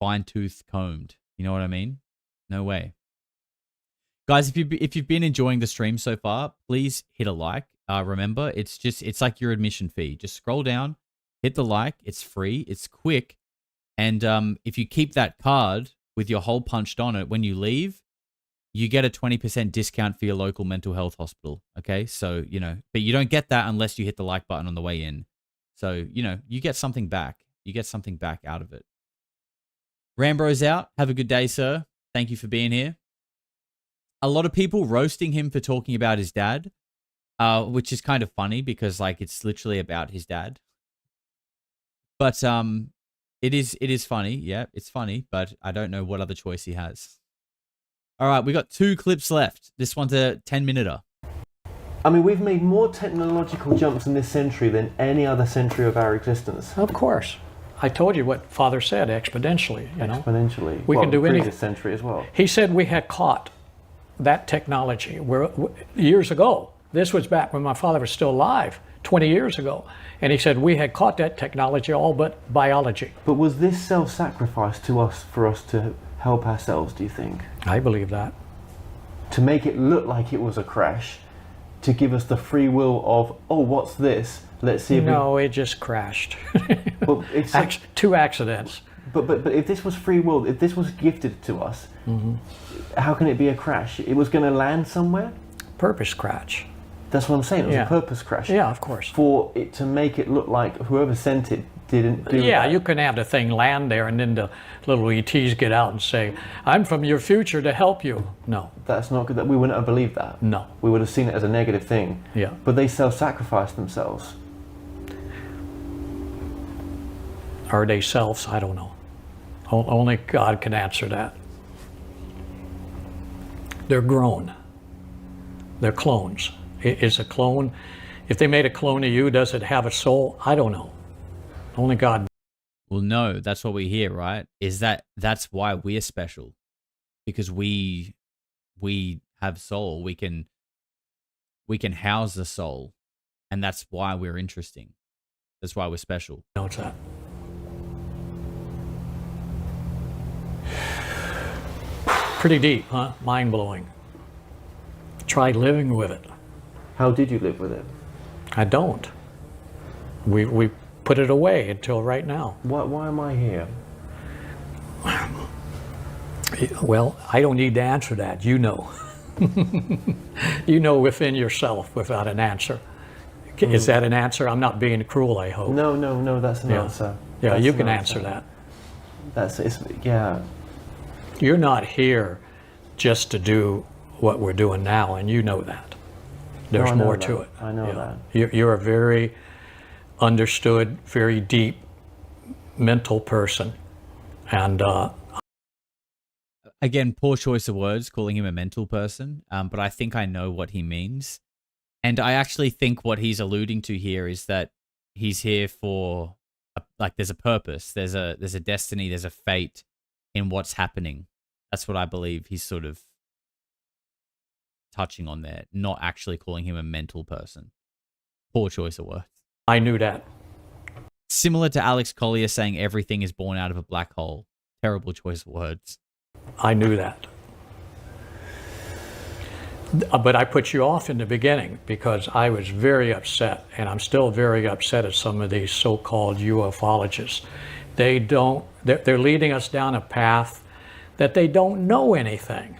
fine-tooth combed. You know what I mean? No way. Guys, if you've been enjoying the stream so far, please hit a like. Remember, it's like your admission fee. Just scroll down, hit the like. It's free. It's quick. And if you keep that card with your hole punched on it when you leave, you get a 20% discount for your local mental health hospital. Okay. So, but you don't get that unless you hit the like button on the way in. So, you get something back. You get something back out of it. Rambro's out. Have a good day, sir. Thank you for being here. A lot of people roasting him for talking about his dad, which is kind of funny because it's literally about his dad. But it is funny. Yeah, it's funny, but I don't know what other choice he has. All right, we got 2 clips left. This one's a 10-minuter. I mean, we've made more technological jumps in this century than any other century of our existence. Of course. I told you what Father said, exponentially, you know. Exponentially. We can do previous anything. century as well. He said we had caught that technology years ago. This was back when my father was still alive, 20 years ago. And he said we had caught that technology, all but biology. But was this self-sacrifice to us for us to help ourselves, do you think? I believe that. To make it look like it was a crash, to give us the free will of, oh, what's this? Let's see if No, it just crashed. Well, it's Two accidents. But if this was free will, if this was gifted to us, how can it be a crash? It was going to land somewhere? Purpose crash. That's what I'm saying. It was Yeah. a purpose crash. Yeah, of course. For it to make it look like whoever sent it didn't do Yeah, that. you can have the thing land there and then the little ETs get out and say, I'm from your future to help you. No, That's not good. That we wouldn't have believed that. no. We would have seen it as a negative thing. Yeah. But they self-sacrificed themselves. Are they selves? I don't know. Only God can answer that. They're grown. They're clones. Is a clone, if they made a clone of you, does it have a soul? I don't know. Only God. Well, no, that's what we hear, right? Is that's why we're special, because we have soul. We can house the soul, and that's why we're interesting. That's why we're special. knows that. Pretty deep, huh? Mind-blowing. Try living with it. How did you live with it? I don't. We put it away until right now. Why am I here? Well, I don't need to answer that. You know. You know within yourself without an answer. Is that an answer? I'm not being cruel, I hope. No, that's an Yeah. answer. Yeah, That's you an can answer that. Yeah. You're not here just to do what we're doing now, and you know that. There's I know more that. to it. I know that. You're a very understood, very deep mental person. And Again, poor choice of words, calling him a mental person. But I think I know what he means. And I actually think what he's alluding to here is that he's here for, there's a purpose, there's a destiny, there's a fate in what's happening. That's what I believe he's sort of touching on there, not actually calling him a mental person. Poor choice of words. I knew that. Similar to Alex Collier saying everything is born out of a black hole. Terrible choice of words. I knew that. But I put you off in the beginning because I was very upset, and I'm still very upset at some of these so-called ufologists. They're leading us down a path that they don't know anything.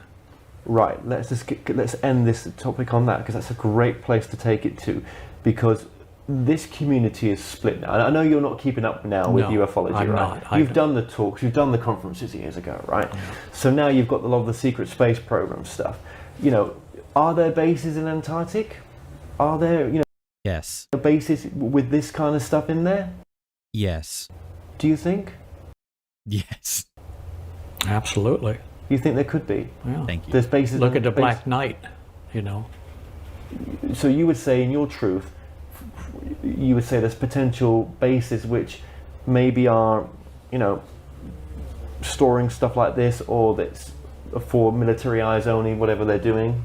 Right. Let's end this topic on that, because that's a great place to take it to, because this community is split now. And I know you're not keeping up now with No, ufology, I'm right? not. You've done the talks, you've done the conferences years ago, right? Yeah. So now you've got a lot of the secret space program stuff. You know, are there bases in Antarctic? Are there, Yes. bases with this kind of stuff in there? Yes. Do you think? Yes. Absolutely. You think there could be? Yeah. Thank you. There's bases. Look at the Black Knight, So you would say, in your truth, you would say there's potential bases which maybe are, storing stuff like this, or that's for military eyes only, whatever they're doing.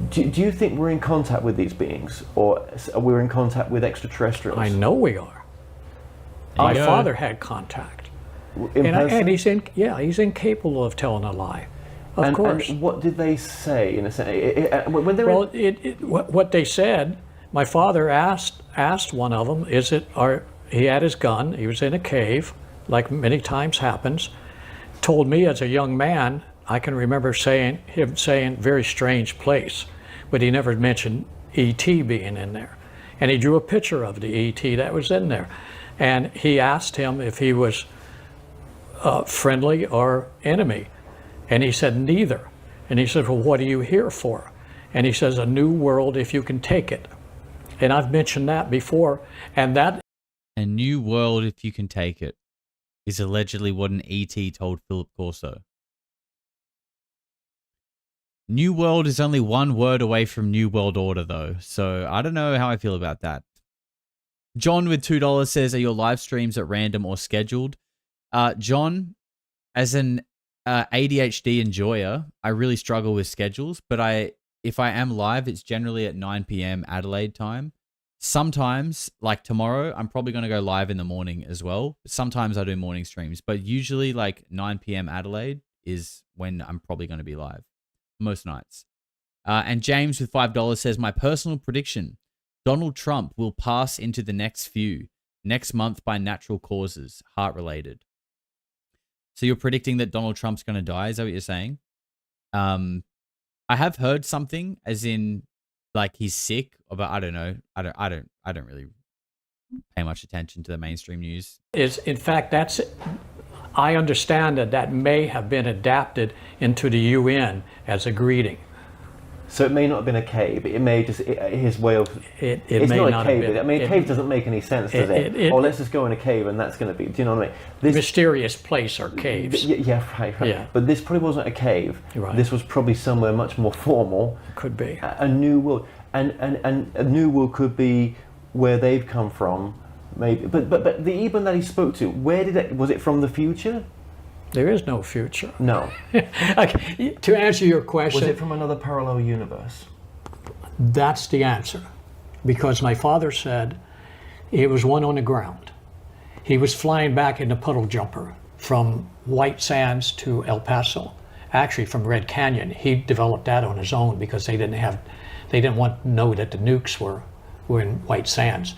Do you think we're in contact with these beings, or we're in contact with extraterrestrials? I know we are. My father had contact. And he's incapable of telling a lie. Of course. And what did they say in a sense? When they were what they said, my father asked one of them, he had his gun, he was in a cave, like many times happens, told me as a young man, I can remember him saying very strange place, but he never mentioned ET being in there. And he drew a picture of the ET that was in there. And he asked him if he was friendly or enemy. And he said, neither. And he said, well, what are you here for? And he says, a new world if you can take it. And I've mentioned that before. And that... A new world if you can take it is allegedly what an ET told Philip Corso. New World is only one word away from New World Order, though. So I don't know how I feel about that. John with $2 says, are your live streams at random or scheduled? John, as an ADHD enjoyer, I really struggle with schedules, but if I am live, it's generally at 9 p.m. Adelaide time. Sometimes, like tomorrow, I'm probably going to go live in the morning as well. Sometimes I do morning streams, but usually like 9 p.m. Adelaide is when I'm probably going to be live, most nights. And James with $5 says, my personal prediction, Donald Trump will pass into the next month by natural causes, heart-related. So you're predicting that Donald Trump's going to die? Is that what you're saying? I have heard something, as in, like he's sick, but I don't know. I don't really pay much attention to the mainstream news. In fact, I understand that may have been adapted into the UN as a greeting. So it may not have been a cave. It may just his way of. It's may not not a cave. have been. I mean, a cave doesn't make any sense, does it? Or let's just go in a cave, and that's going to be. Do you know what I mean? This mysterious place or caves. Yeah, right. Yeah. But this probably wasn't a cave. Right. This was probably somewhere much more formal. Could be a new world, and a new world could be where they've come from, maybe. But the even that he spoke to, where did it? Was it from the future? There is no future. No. Okay, to answer your question, Was it from another parallel universe? That's the answer, because my father said it was one on the ground. He was flying back in the puddle jumper from White Sands to El Paso, actually from Red Canyon. He developed that on his own because they didn't want to know that the nukes were in White Sands.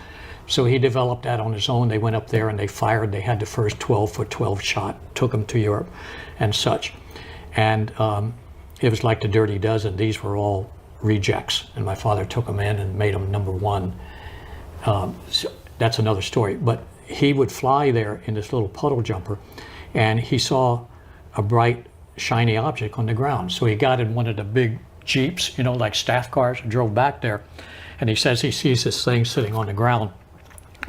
So he developed that on his own. They went up there and they fired. They had the first 12-foot 12 shot, took them to Europe and such. And it was like the Dirty Dozen. These were all rejects. And my father took them in and made them number one. So that's another story. But he would fly there in this little puddle jumper, and he saw a bright, shiny object on the ground. So he got in one of the big Jeeps, like staff cars, and drove back there. And he says he sees this thing sitting on the ground,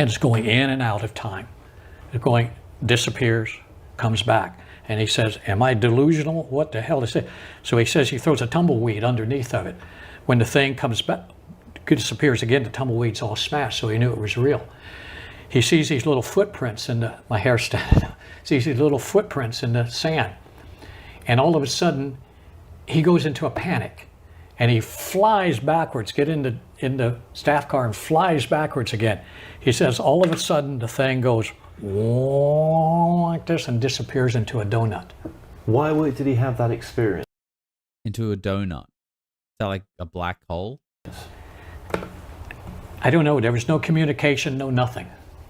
and it's going in and out of time. It's going, disappears, comes back. And he says, am I delusional? What the hell is it? So he says he throws a tumbleweed underneath of it. When the thing comes back, disappears again, the tumbleweed's all smashed, so he knew it was real. He sees these little footprints in my hair standing up, sees these little footprints in the sand. And all of a sudden, he goes into a panic. And he flies backwards, get in the staff car and flies backwards again. He says all of a sudden the thing goes like this and disappears into a donut. Why did he have that experience? Into a donut. Is that like a black hole? I don't know. There was no communication, no nothing.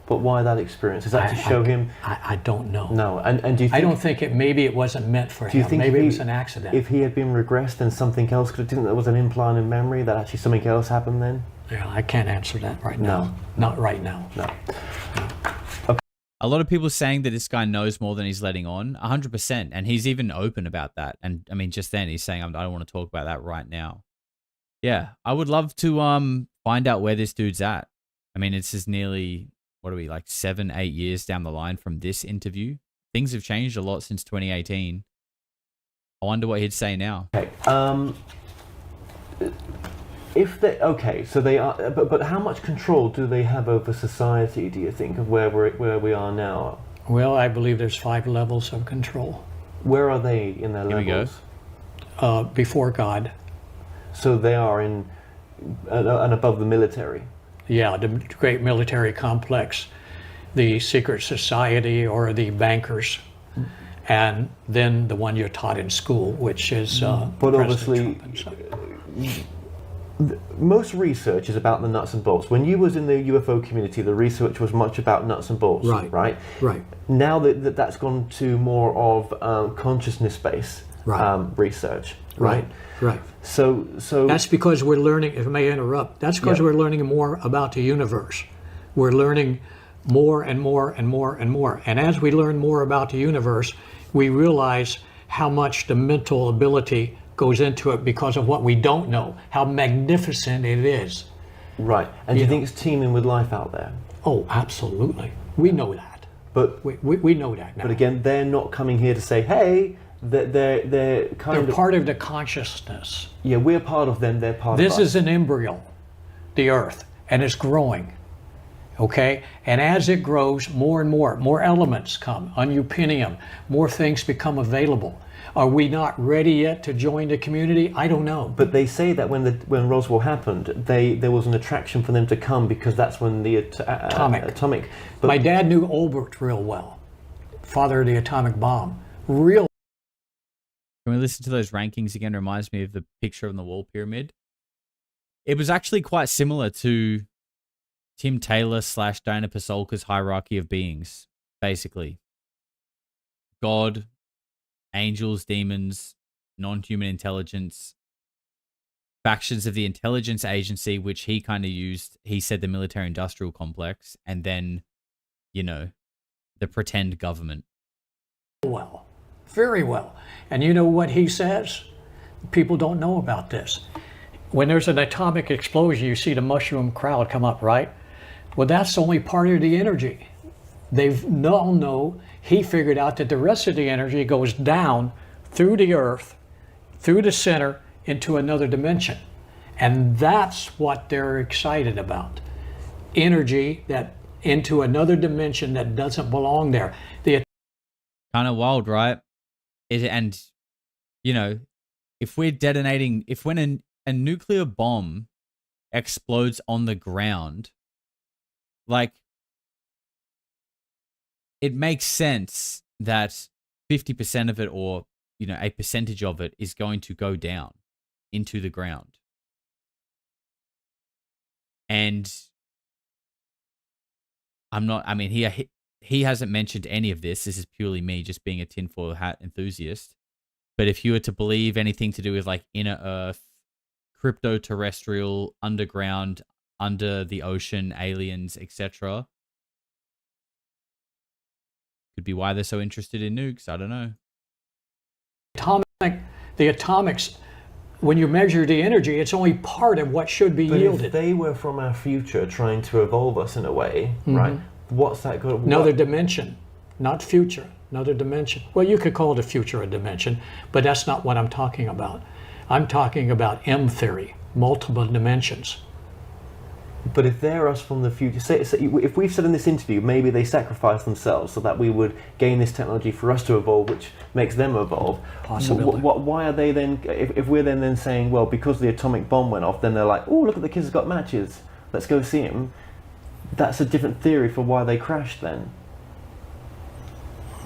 But why that experience? Is that to show him? I don't know. No, and do you think, I don't think maybe it wasn't meant for do you him. think Maybe it was an accident. If he had been regressed, then something else could have. Do you think there was an implant in memory that actually something else happened then? Yeah, I can't answer that right now. No. Not right now. No. A lot of people saying that this guy knows more than he's letting on, 100%. And he's even open about that. And I mean, just then he's saying, I don't want to talk about that right now. Yeah, I would love to find out where this dude's at. I mean, it's just nearly, what are we, like 7-8 years down the line from this interview? Things have changed a lot since 2018. I wonder what he'd say now. Okay. So they are, but how much control do they have over society? Do you think of where we are now? Well, I believe there's 5 levels of control. Where are they in their Here levels? we go. Before God. So they are in and above the military. Yeah, the great military complex, the secret society or the bankers, and then the one you're taught in school, which is but obviously, most research is about the nuts and bolts. When you was in the UFO community, the research was much about nuts and bolts, right? Now that's gone to more of consciousness-based research, right? So that's because we're learning, if I may interrupt, that's because we're learning more about the universe. We're learning more and more and more and more. And as we learn more about the universe, we realize how much the mental ability goes into it because of what we don't know, how magnificent it is. Right. And do you think it's teeming with life out there? Oh, absolutely. We know that. But we know that now. But again, they're not coming here to say, hey, They're kind They're of part of the consciousness. yeah. We're part of them. They're part of us. This is an embryo, the Earth, and it's growing. Okay? And as it grows, more and more elements come, unupinium, more things become available. Are we not ready yet to join the community? I don't know. But they say that when Roswell happened, there was an attraction for them to come because that's when the atomic. But My dad knew Olbert real well, father of the atomic bomb. Real. When we listen to those rankings again, it reminds me of the picture on the wall pyramid. It was actually quite similar to Tim Taylor / Dana Pasolka's hierarchy of beings, basically. God, angels, demons, non-human intelligence, factions of the intelligence agency, which he kind of used, he said the military-industrial complex, and then, you know, the pretend government. Well, very well. And you know what he says? People don't know about this. When there's an atomic explosion, you see the mushroom crowd come up, right? Well, that's only part of the energy. They all know he figured out that the rest of the energy goes down through the Earth, through the center, into another dimension. And that's what they're excited about. Energy that into another dimension that doesn't belong there. Kind of wild, right? And, you know, if we're detonating, if when a nuclear bomb explodes on the ground, like, it makes sense that 50% of it, or, you know, a percentage of it is going to go down into the ground. And he hasn't mentioned any of this. This is purely me just being a tinfoil hat enthusiast. But if you were to believe anything to do with like inner Earth, crypto-terrestrial, underground, under the ocean, aliens, etc., could be why they're so interested in nukes. I don't know. The atomics, when you measure the energy, it's only part of what should be yielded. If they were from our future trying to evolve us in a way, right? What's that good? Another dimension, not future, another dimension. Well, you could call it a future a dimension, but that's not what I'm talking about. I'm talking about M theory, multiple dimensions. But if they're us from the future, say if we've said in this interview, maybe they sacrificed themselves so that we would gain this technology for us to evolve, which makes them evolve. Possibility. Why are they then, if we're then saying, well, because the atomic bomb went off, then they're like, oh, look at the kids have got matches, let's go see them. That's a different theory for why they crashed then.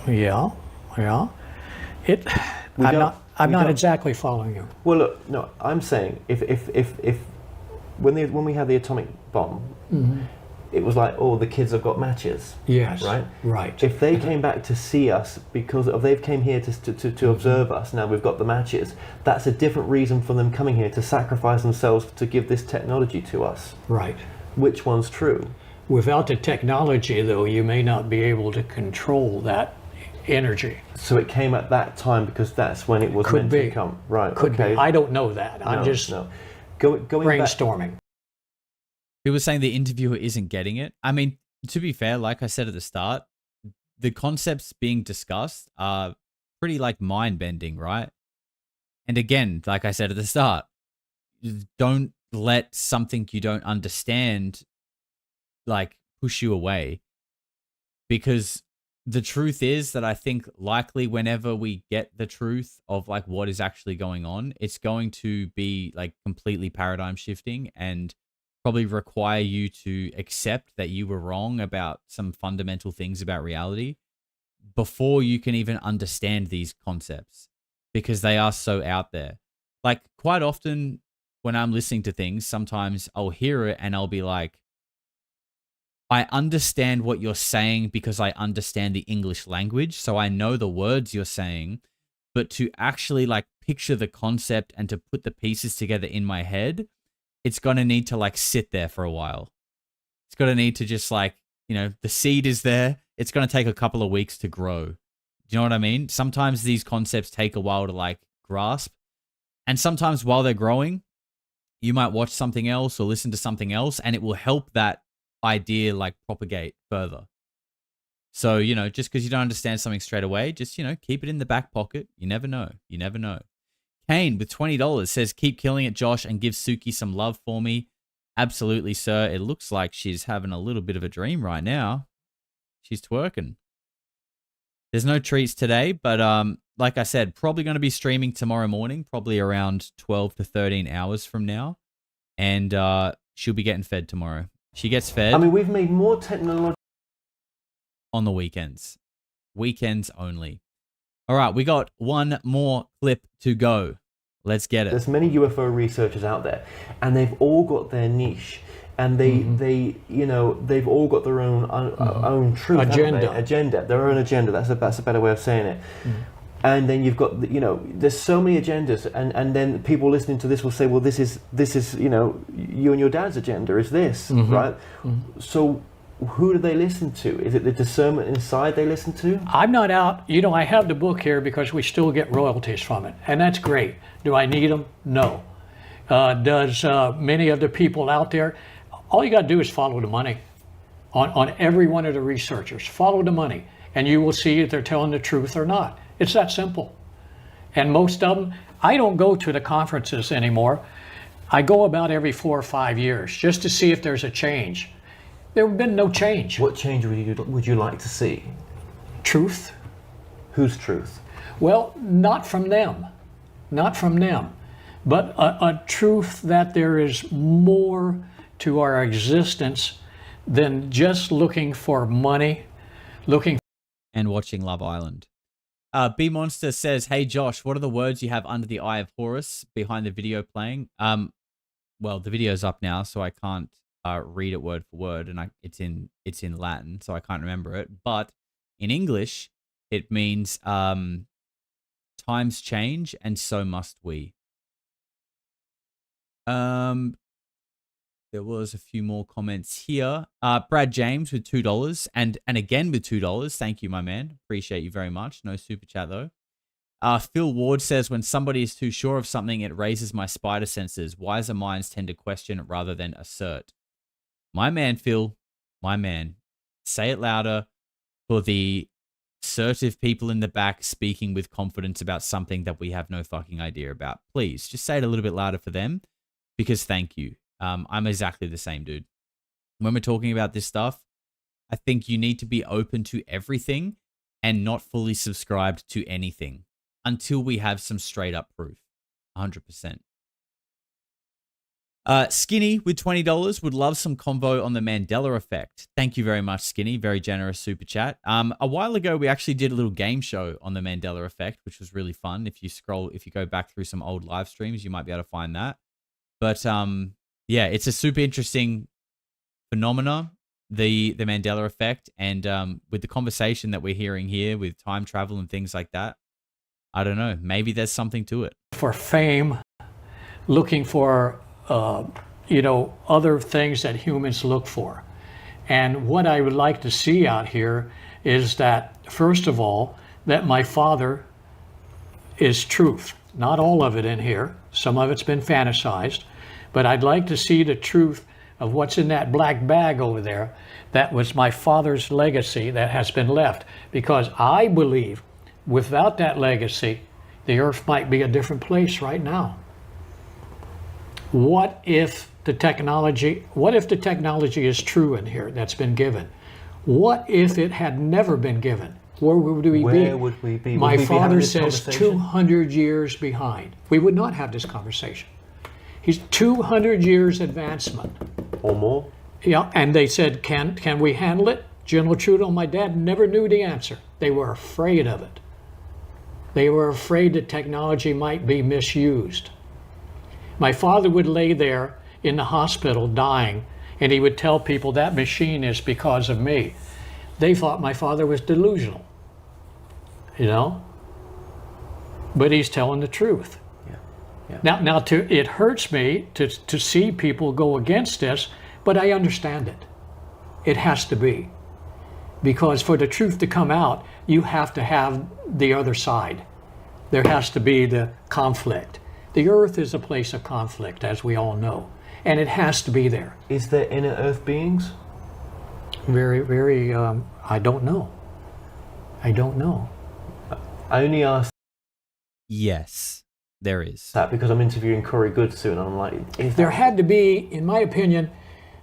Yeah. I'm not exactly following you. Well, look, no, I'm saying if when we had the atomic bomb, it was like, oh, the kids have got matches. Yes. Right. If they came back to see us because they've came here to observe us, now we've got the matches. That's a different reason for them coming here to sacrifice themselves to give this technology to us. Right. Which one's true? Without the technology, though, you may not be able to control that energy. So it came at that time because that's when it was meant to come. Right. Could okay. be. I don't know that. I'm just going brainstorming. People saying the interviewer isn't getting it. I mean, to be fair, like I said at the start, the concepts being discussed are pretty like mind-bending, right? And again, like I said at the start, don't let something you don't understand like push you away, because the truth is that I think likely whenever we get the truth of like what is actually going on, it's going to be like completely paradigm shifting and probably require you to accept that you were wrong about some fundamental things about reality before you can even understand these concepts, because they are so out there. Like quite often when I'm listening to things, sometimes I'll hear it and I'll be like, I understand what you're saying because I understand the English language, so I know the words you're saying, but to actually like picture the concept and to put the pieces together in my head, it's going to need to like sit there for a while. It's going to need to just like, you know, the seed is there. It's going to take a couple of weeks to grow. Do you know what I mean? Sometimes these concepts take a while to like grasp. And sometimes while they're growing, you might watch something else or listen to something else and it will help that idea like propagate further. So, you know, just because you don't understand something straight away, just, you know, keep it in the back pocket. You never know. You never know. Kane with $20 says, keep killing it, Josh, and give Suki some love for me. Absolutely, sir. It looks like she's having a little bit of a dream right now. She's twerking. There's no treats today, but like I said, probably going to be streaming tomorrow morning, probably around 12 to 13 hours from now. And she'll be getting fed tomorrow. She gets fed. I mean, we've made more technology on the weekends. Weekends only. All right, we got one more clip to go. Let's get it. There's many UFO researchers out there, and they've all got their niche, and they you know, they've all got their own truth, agenda, their own agenda. That's a better way of saying it. And then you've got, you know, there's so many agendas, and then people listening to this will say, well, this is you know, you and your dad's agenda is this, right? So who do they listen to? Is it the discernment inside they listen to? I'm not out. You know, I have the book here because we still get royalties from it, and that's great. Do I need them? No. Does many of the people out there? All you got to do is follow the money. On every one of the researchers, follow the money, and you will see if they're telling the truth or not. It's that simple. And most of them, I don't go to the conferences anymore. I go about every 4 or 5 years just to see if there's a change. There have been no change. What change would you like to see? Truth. Whose truth? Well, not from them. Not from them. But a truth that there is more to our existence than just looking for money, and watching Love Island. B Monster says, hey Josh, what are the words you have under the eye of Horus behind the video playing? Well, the video's up now, so I can't read it word for word, and it's in Latin, so I can't remember it. But in English, it means times change, and so must we. There was a few more comments here. Brad James with $2, and again with $2. Thank you, my man. Appreciate you very much. No super chat though. Phil Ward says, when somebody is too sure of something, it raises my spider senses. Wiser minds tend to question rather than assert. My man, Phil, my man. Say it louder for the assertive people in the back speaking with confidence about something that we have no fucking idea about. Please, just say it a little bit louder for them, because thank you. I'm exactly the same, dude. When we're talking about this stuff, I think you need to be open to everything and not fully subscribed to anything until we have some straight up proof. 100%. Skinny with $20 would love some convo on the Mandela effect. Thank you very much, Skinny. Very generous super chat. A while ago, we actually did a little game show on the Mandela effect, which was really fun. If you go back through some old live streams, you might be able to find that. But yeah, it's a super interesting phenomena, the Mandela effect, and with the conversation that we're hearing here with time travel and things like that, I don't know, maybe there's something to it. For fame, looking for you know, other things that humans look for. And what I would like to see out here is that, first of all, that my father is truth. Not all of it in here. Some of it's been fantasized. But I'd like to see the truth of what's in that black bag over there. That was my father's legacy that has been left. Because I believe without that legacy, the earth might be a different place right now. What if the technology is true in here that's been given? What if it had never been given? Where would we be? Where would we be? My father says 200 years behind. We would not have this conversation. He's 200 years advancement. Or more? Yeah, and they said, can we handle it? General Trudeau, my dad never knew the answer. They were afraid of it. They were afraid that technology might be misused. My father would lay there in the hospital dying, and he would tell people that machine is because of me. They thought my father was delusional, you know? But he's telling the truth. Yeah. Now, it hurts me to see people go against this, but I understand it. It has to be. Because for the truth to come out, you have to have the other side. There has to be the conflict. The earth is a place of conflict, as we all know, and it has to be there. Is there inner earth beings? Very, very, I don't know. I don't know. I only asked Yes, there is. that because I'm interviewing Corey Good soon. I'm like, is There that... had to be, in my opinion,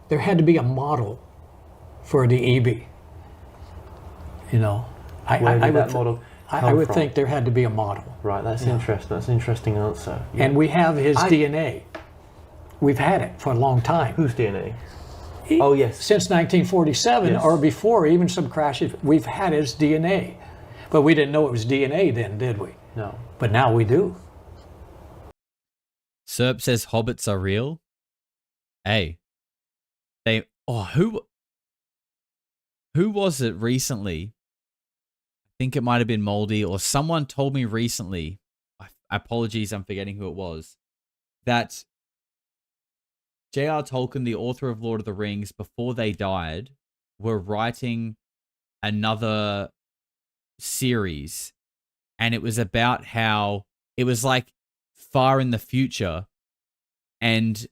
there had to be a model for the EB. You know, Where did that would, model I come would from? think there had to be a model. Right, that's interesting. That's an interesting answer. Yeah. And we have his DNA. We've had it for a long time. Whose DNA? Oh, yes. Since 1947 Yes. or before, even some crashes, we've had his DNA. But we didn't know it was DNA then, did we? No. But now we do. Serp says hobbits are real. Hey, who was it recently? I think it might have been Moldy, or someone told me recently. Apologies, I'm forgetting who it was. That J.R. Tolkien, the author of Lord of the Rings, before they died, were writing another series, and it was about how it was like far in the future, and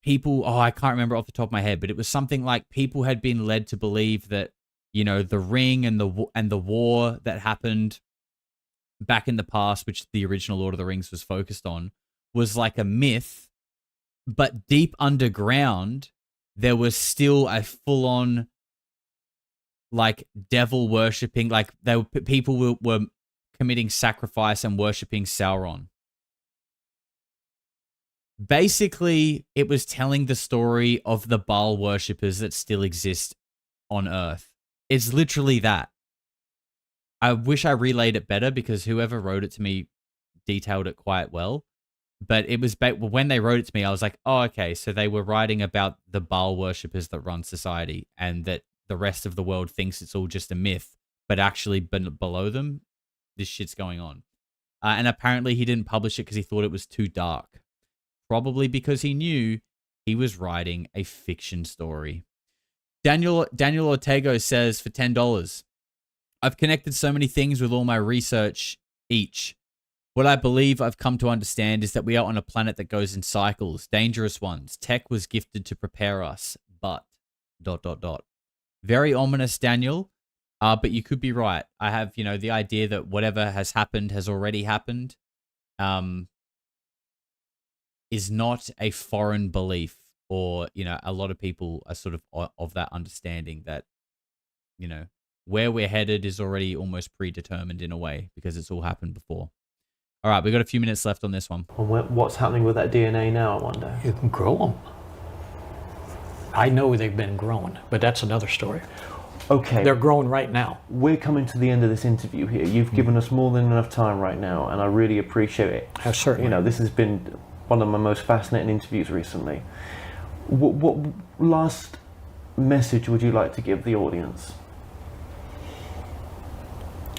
people, I can't remember off the top of my head, but it was something like people had been led to believe that, you know, the ring and the war that happened back in the past, which the original Lord of the Rings was focused on, was like a myth, but deep underground there was still a full-on like devil worshipping, like people were committing sacrifice and worshipping Sauron. Basically, it was telling the story of the Baal worshippers that still exist on Earth. It's literally that. I wish I relayed it better because whoever wrote it to me detailed it quite well. But it was when they wrote it to me, I was like, oh, okay. So they were writing about the Baal worshippers that run society, and that the rest of the world thinks it's all just a myth, but actually below them, this shit's going on. And apparently he didn't publish it because he thought it was too dark. Probably because he knew he was writing a fiction story. Daniel Ortego says for $10, I've connected so many things with all my research each. What I believe I've come to understand is that we are on a planet that goes in cycles, dangerous ones. Tech was gifted to prepare us, but ... Very ominous, Daniel, but you could be right. I have, the idea that whatever has happened has already happened, is not a foreign belief, or, a lot of people are sort of that understanding that, where we're headed is already almost predetermined in a way because it's all happened before. All right, we've got a few minutes left on this one. And what's happening with that DNA now, I wonder? You can grow them. I know they've been grown, but that's another story. Okay. They're growing right now. We're coming to the end of this interview here. You've given us more than enough time right now, and I really appreciate it. Certainly. This has been one of my most fascinating interviews recently. What last message would you like to give the audience?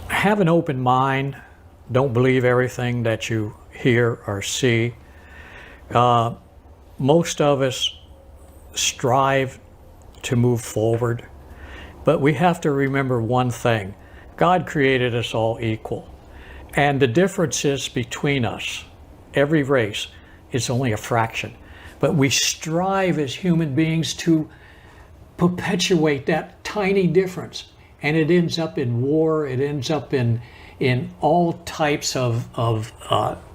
Have an open mind. Don't believe everything that you hear or see. Most of us strive to move forward, but we have to remember one thing. God created us all equal, and the differences between us, every race, is only a fraction. But we strive as human beings to perpetuate that tiny difference, and it ends up in war. It ends up in all types of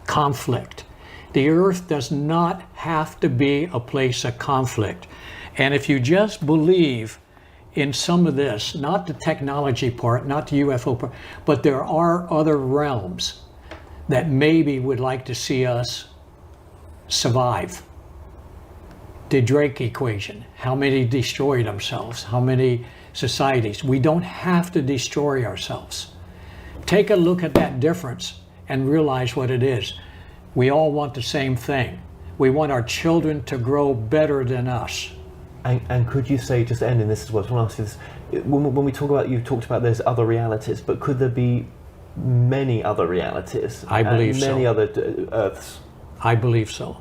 conflict. The earth does not have to be a place of conflict. And if you just believe in some of this, not the technology part, not the UFO part, but there are other realms that maybe would like to see us survive. The Drake equation, how many destroy themselves? How many societies? We don't have to destroy ourselves. Take a look at that difference and realize what it is. We all want the same thing. We want our children to grow better than us. And could you say, just ending this as well, I want to ask you this, when we talk about, you talked about there's other realities, but could there be many other realities? I believe so. Many other Earths? I believe so.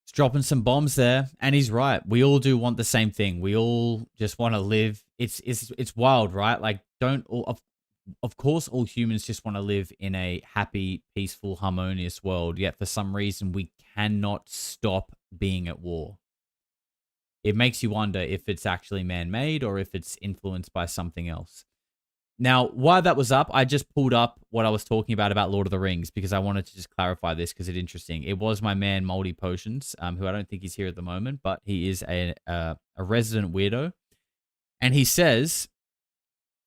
He's dropping some bombs there, and he's right. We all do want the same thing. We all just want to live. It's wild, right? Like, of course, all humans just want to live in a happy, peaceful, harmonious world, yet for some reason we cannot stop being at war. It makes you wonder if it's actually man-made or if it's influenced by something else. Now, while that was up, I just pulled up what I was talking about Lord of the Rings, because I wanted to just clarify this because it's interesting. It was my man, Moldy Potions, who I don't think he's here at the moment, but he is a resident weirdo. And he says,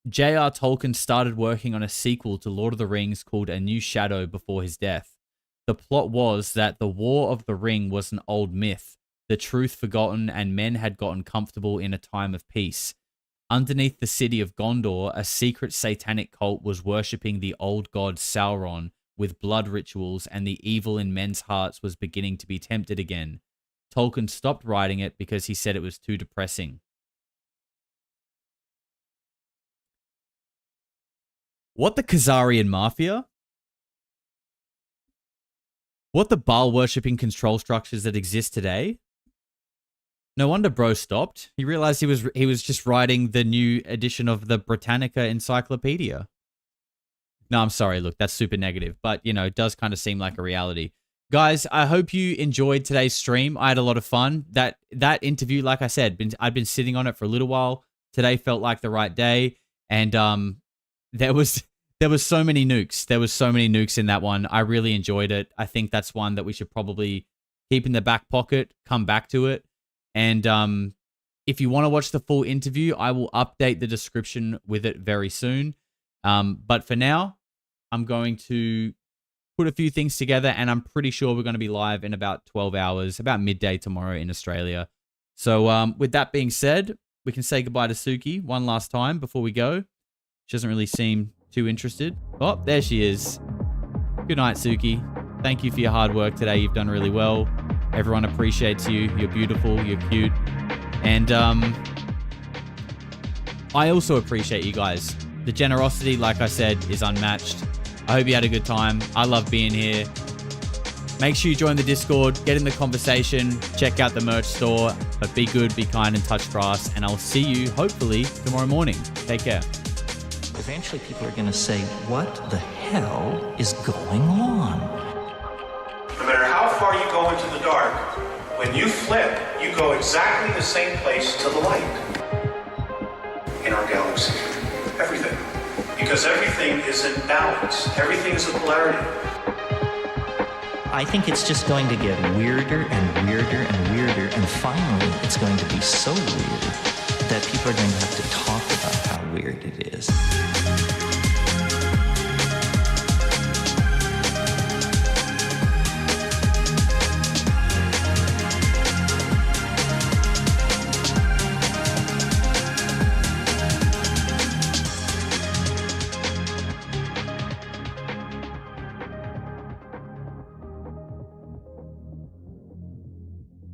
J.R. Tolkien started working on a sequel to Lord of the Rings called A New Shadow before his death. The plot was that the War of the Ring was an old myth, the truth forgotten, and men had gotten comfortable in a time of peace. Underneath the city of Gondor, a secret satanic cult was worshipping the old god Sauron with blood rituals, and the evil in men's hearts was beginning to be tempted again. Tolkien stopped writing it because he said it was too depressing. What the Khazarian Mafia? What the Baal-worshipping control structures that exist today? No wonder bro stopped. He realized he was just writing the new edition of the Britannica Encyclopedia. No, I'm sorry. Look, that's super negative, but you know, it does kind of seem like a reality. Guys, I hope you enjoyed today's stream. I had a lot of fun. That interview, like I said, I'd been sitting on it for a little while. Today felt like the right day, and there was so many nukes. There was so many nukes in that one. I really enjoyed it. I think that's one that we should probably keep in the back pocket, come back to it. And if you want to watch the full interview, I will update the description with it very soon. But for now, I'm going to put a few things together, and I'm pretty sure we're going to be live in about 12 hours, about midday tomorrow in Australia. So with that being said, we can say goodbye to Suki one last time before we go. She doesn't really seem too interested. Oh, there she is. Good night, Suki. Thank you for your hard work today. You've done really well. Everyone appreciates you. You're beautiful. You're cute. And I also appreciate you guys. The generosity, like I said, is unmatched. I hope you had a good time. I love being here. Make sure you join the Discord, get in the conversation, check out the merch store, but be good, be kind, and touch grass. And I'll see you, hopefully, tomorrow morning. Take care. Eventually people are going to say, what the hell is going on? No matter how far you go into the dark, when you flip, you go exactly the same place to the light in our galaxy. Everything. Because everything is in balance. Everything is a polarity. I think it's just going to get weirder and weirder and weirder, and finally it's going to be so weird that people are going to have to talk about how weird it is.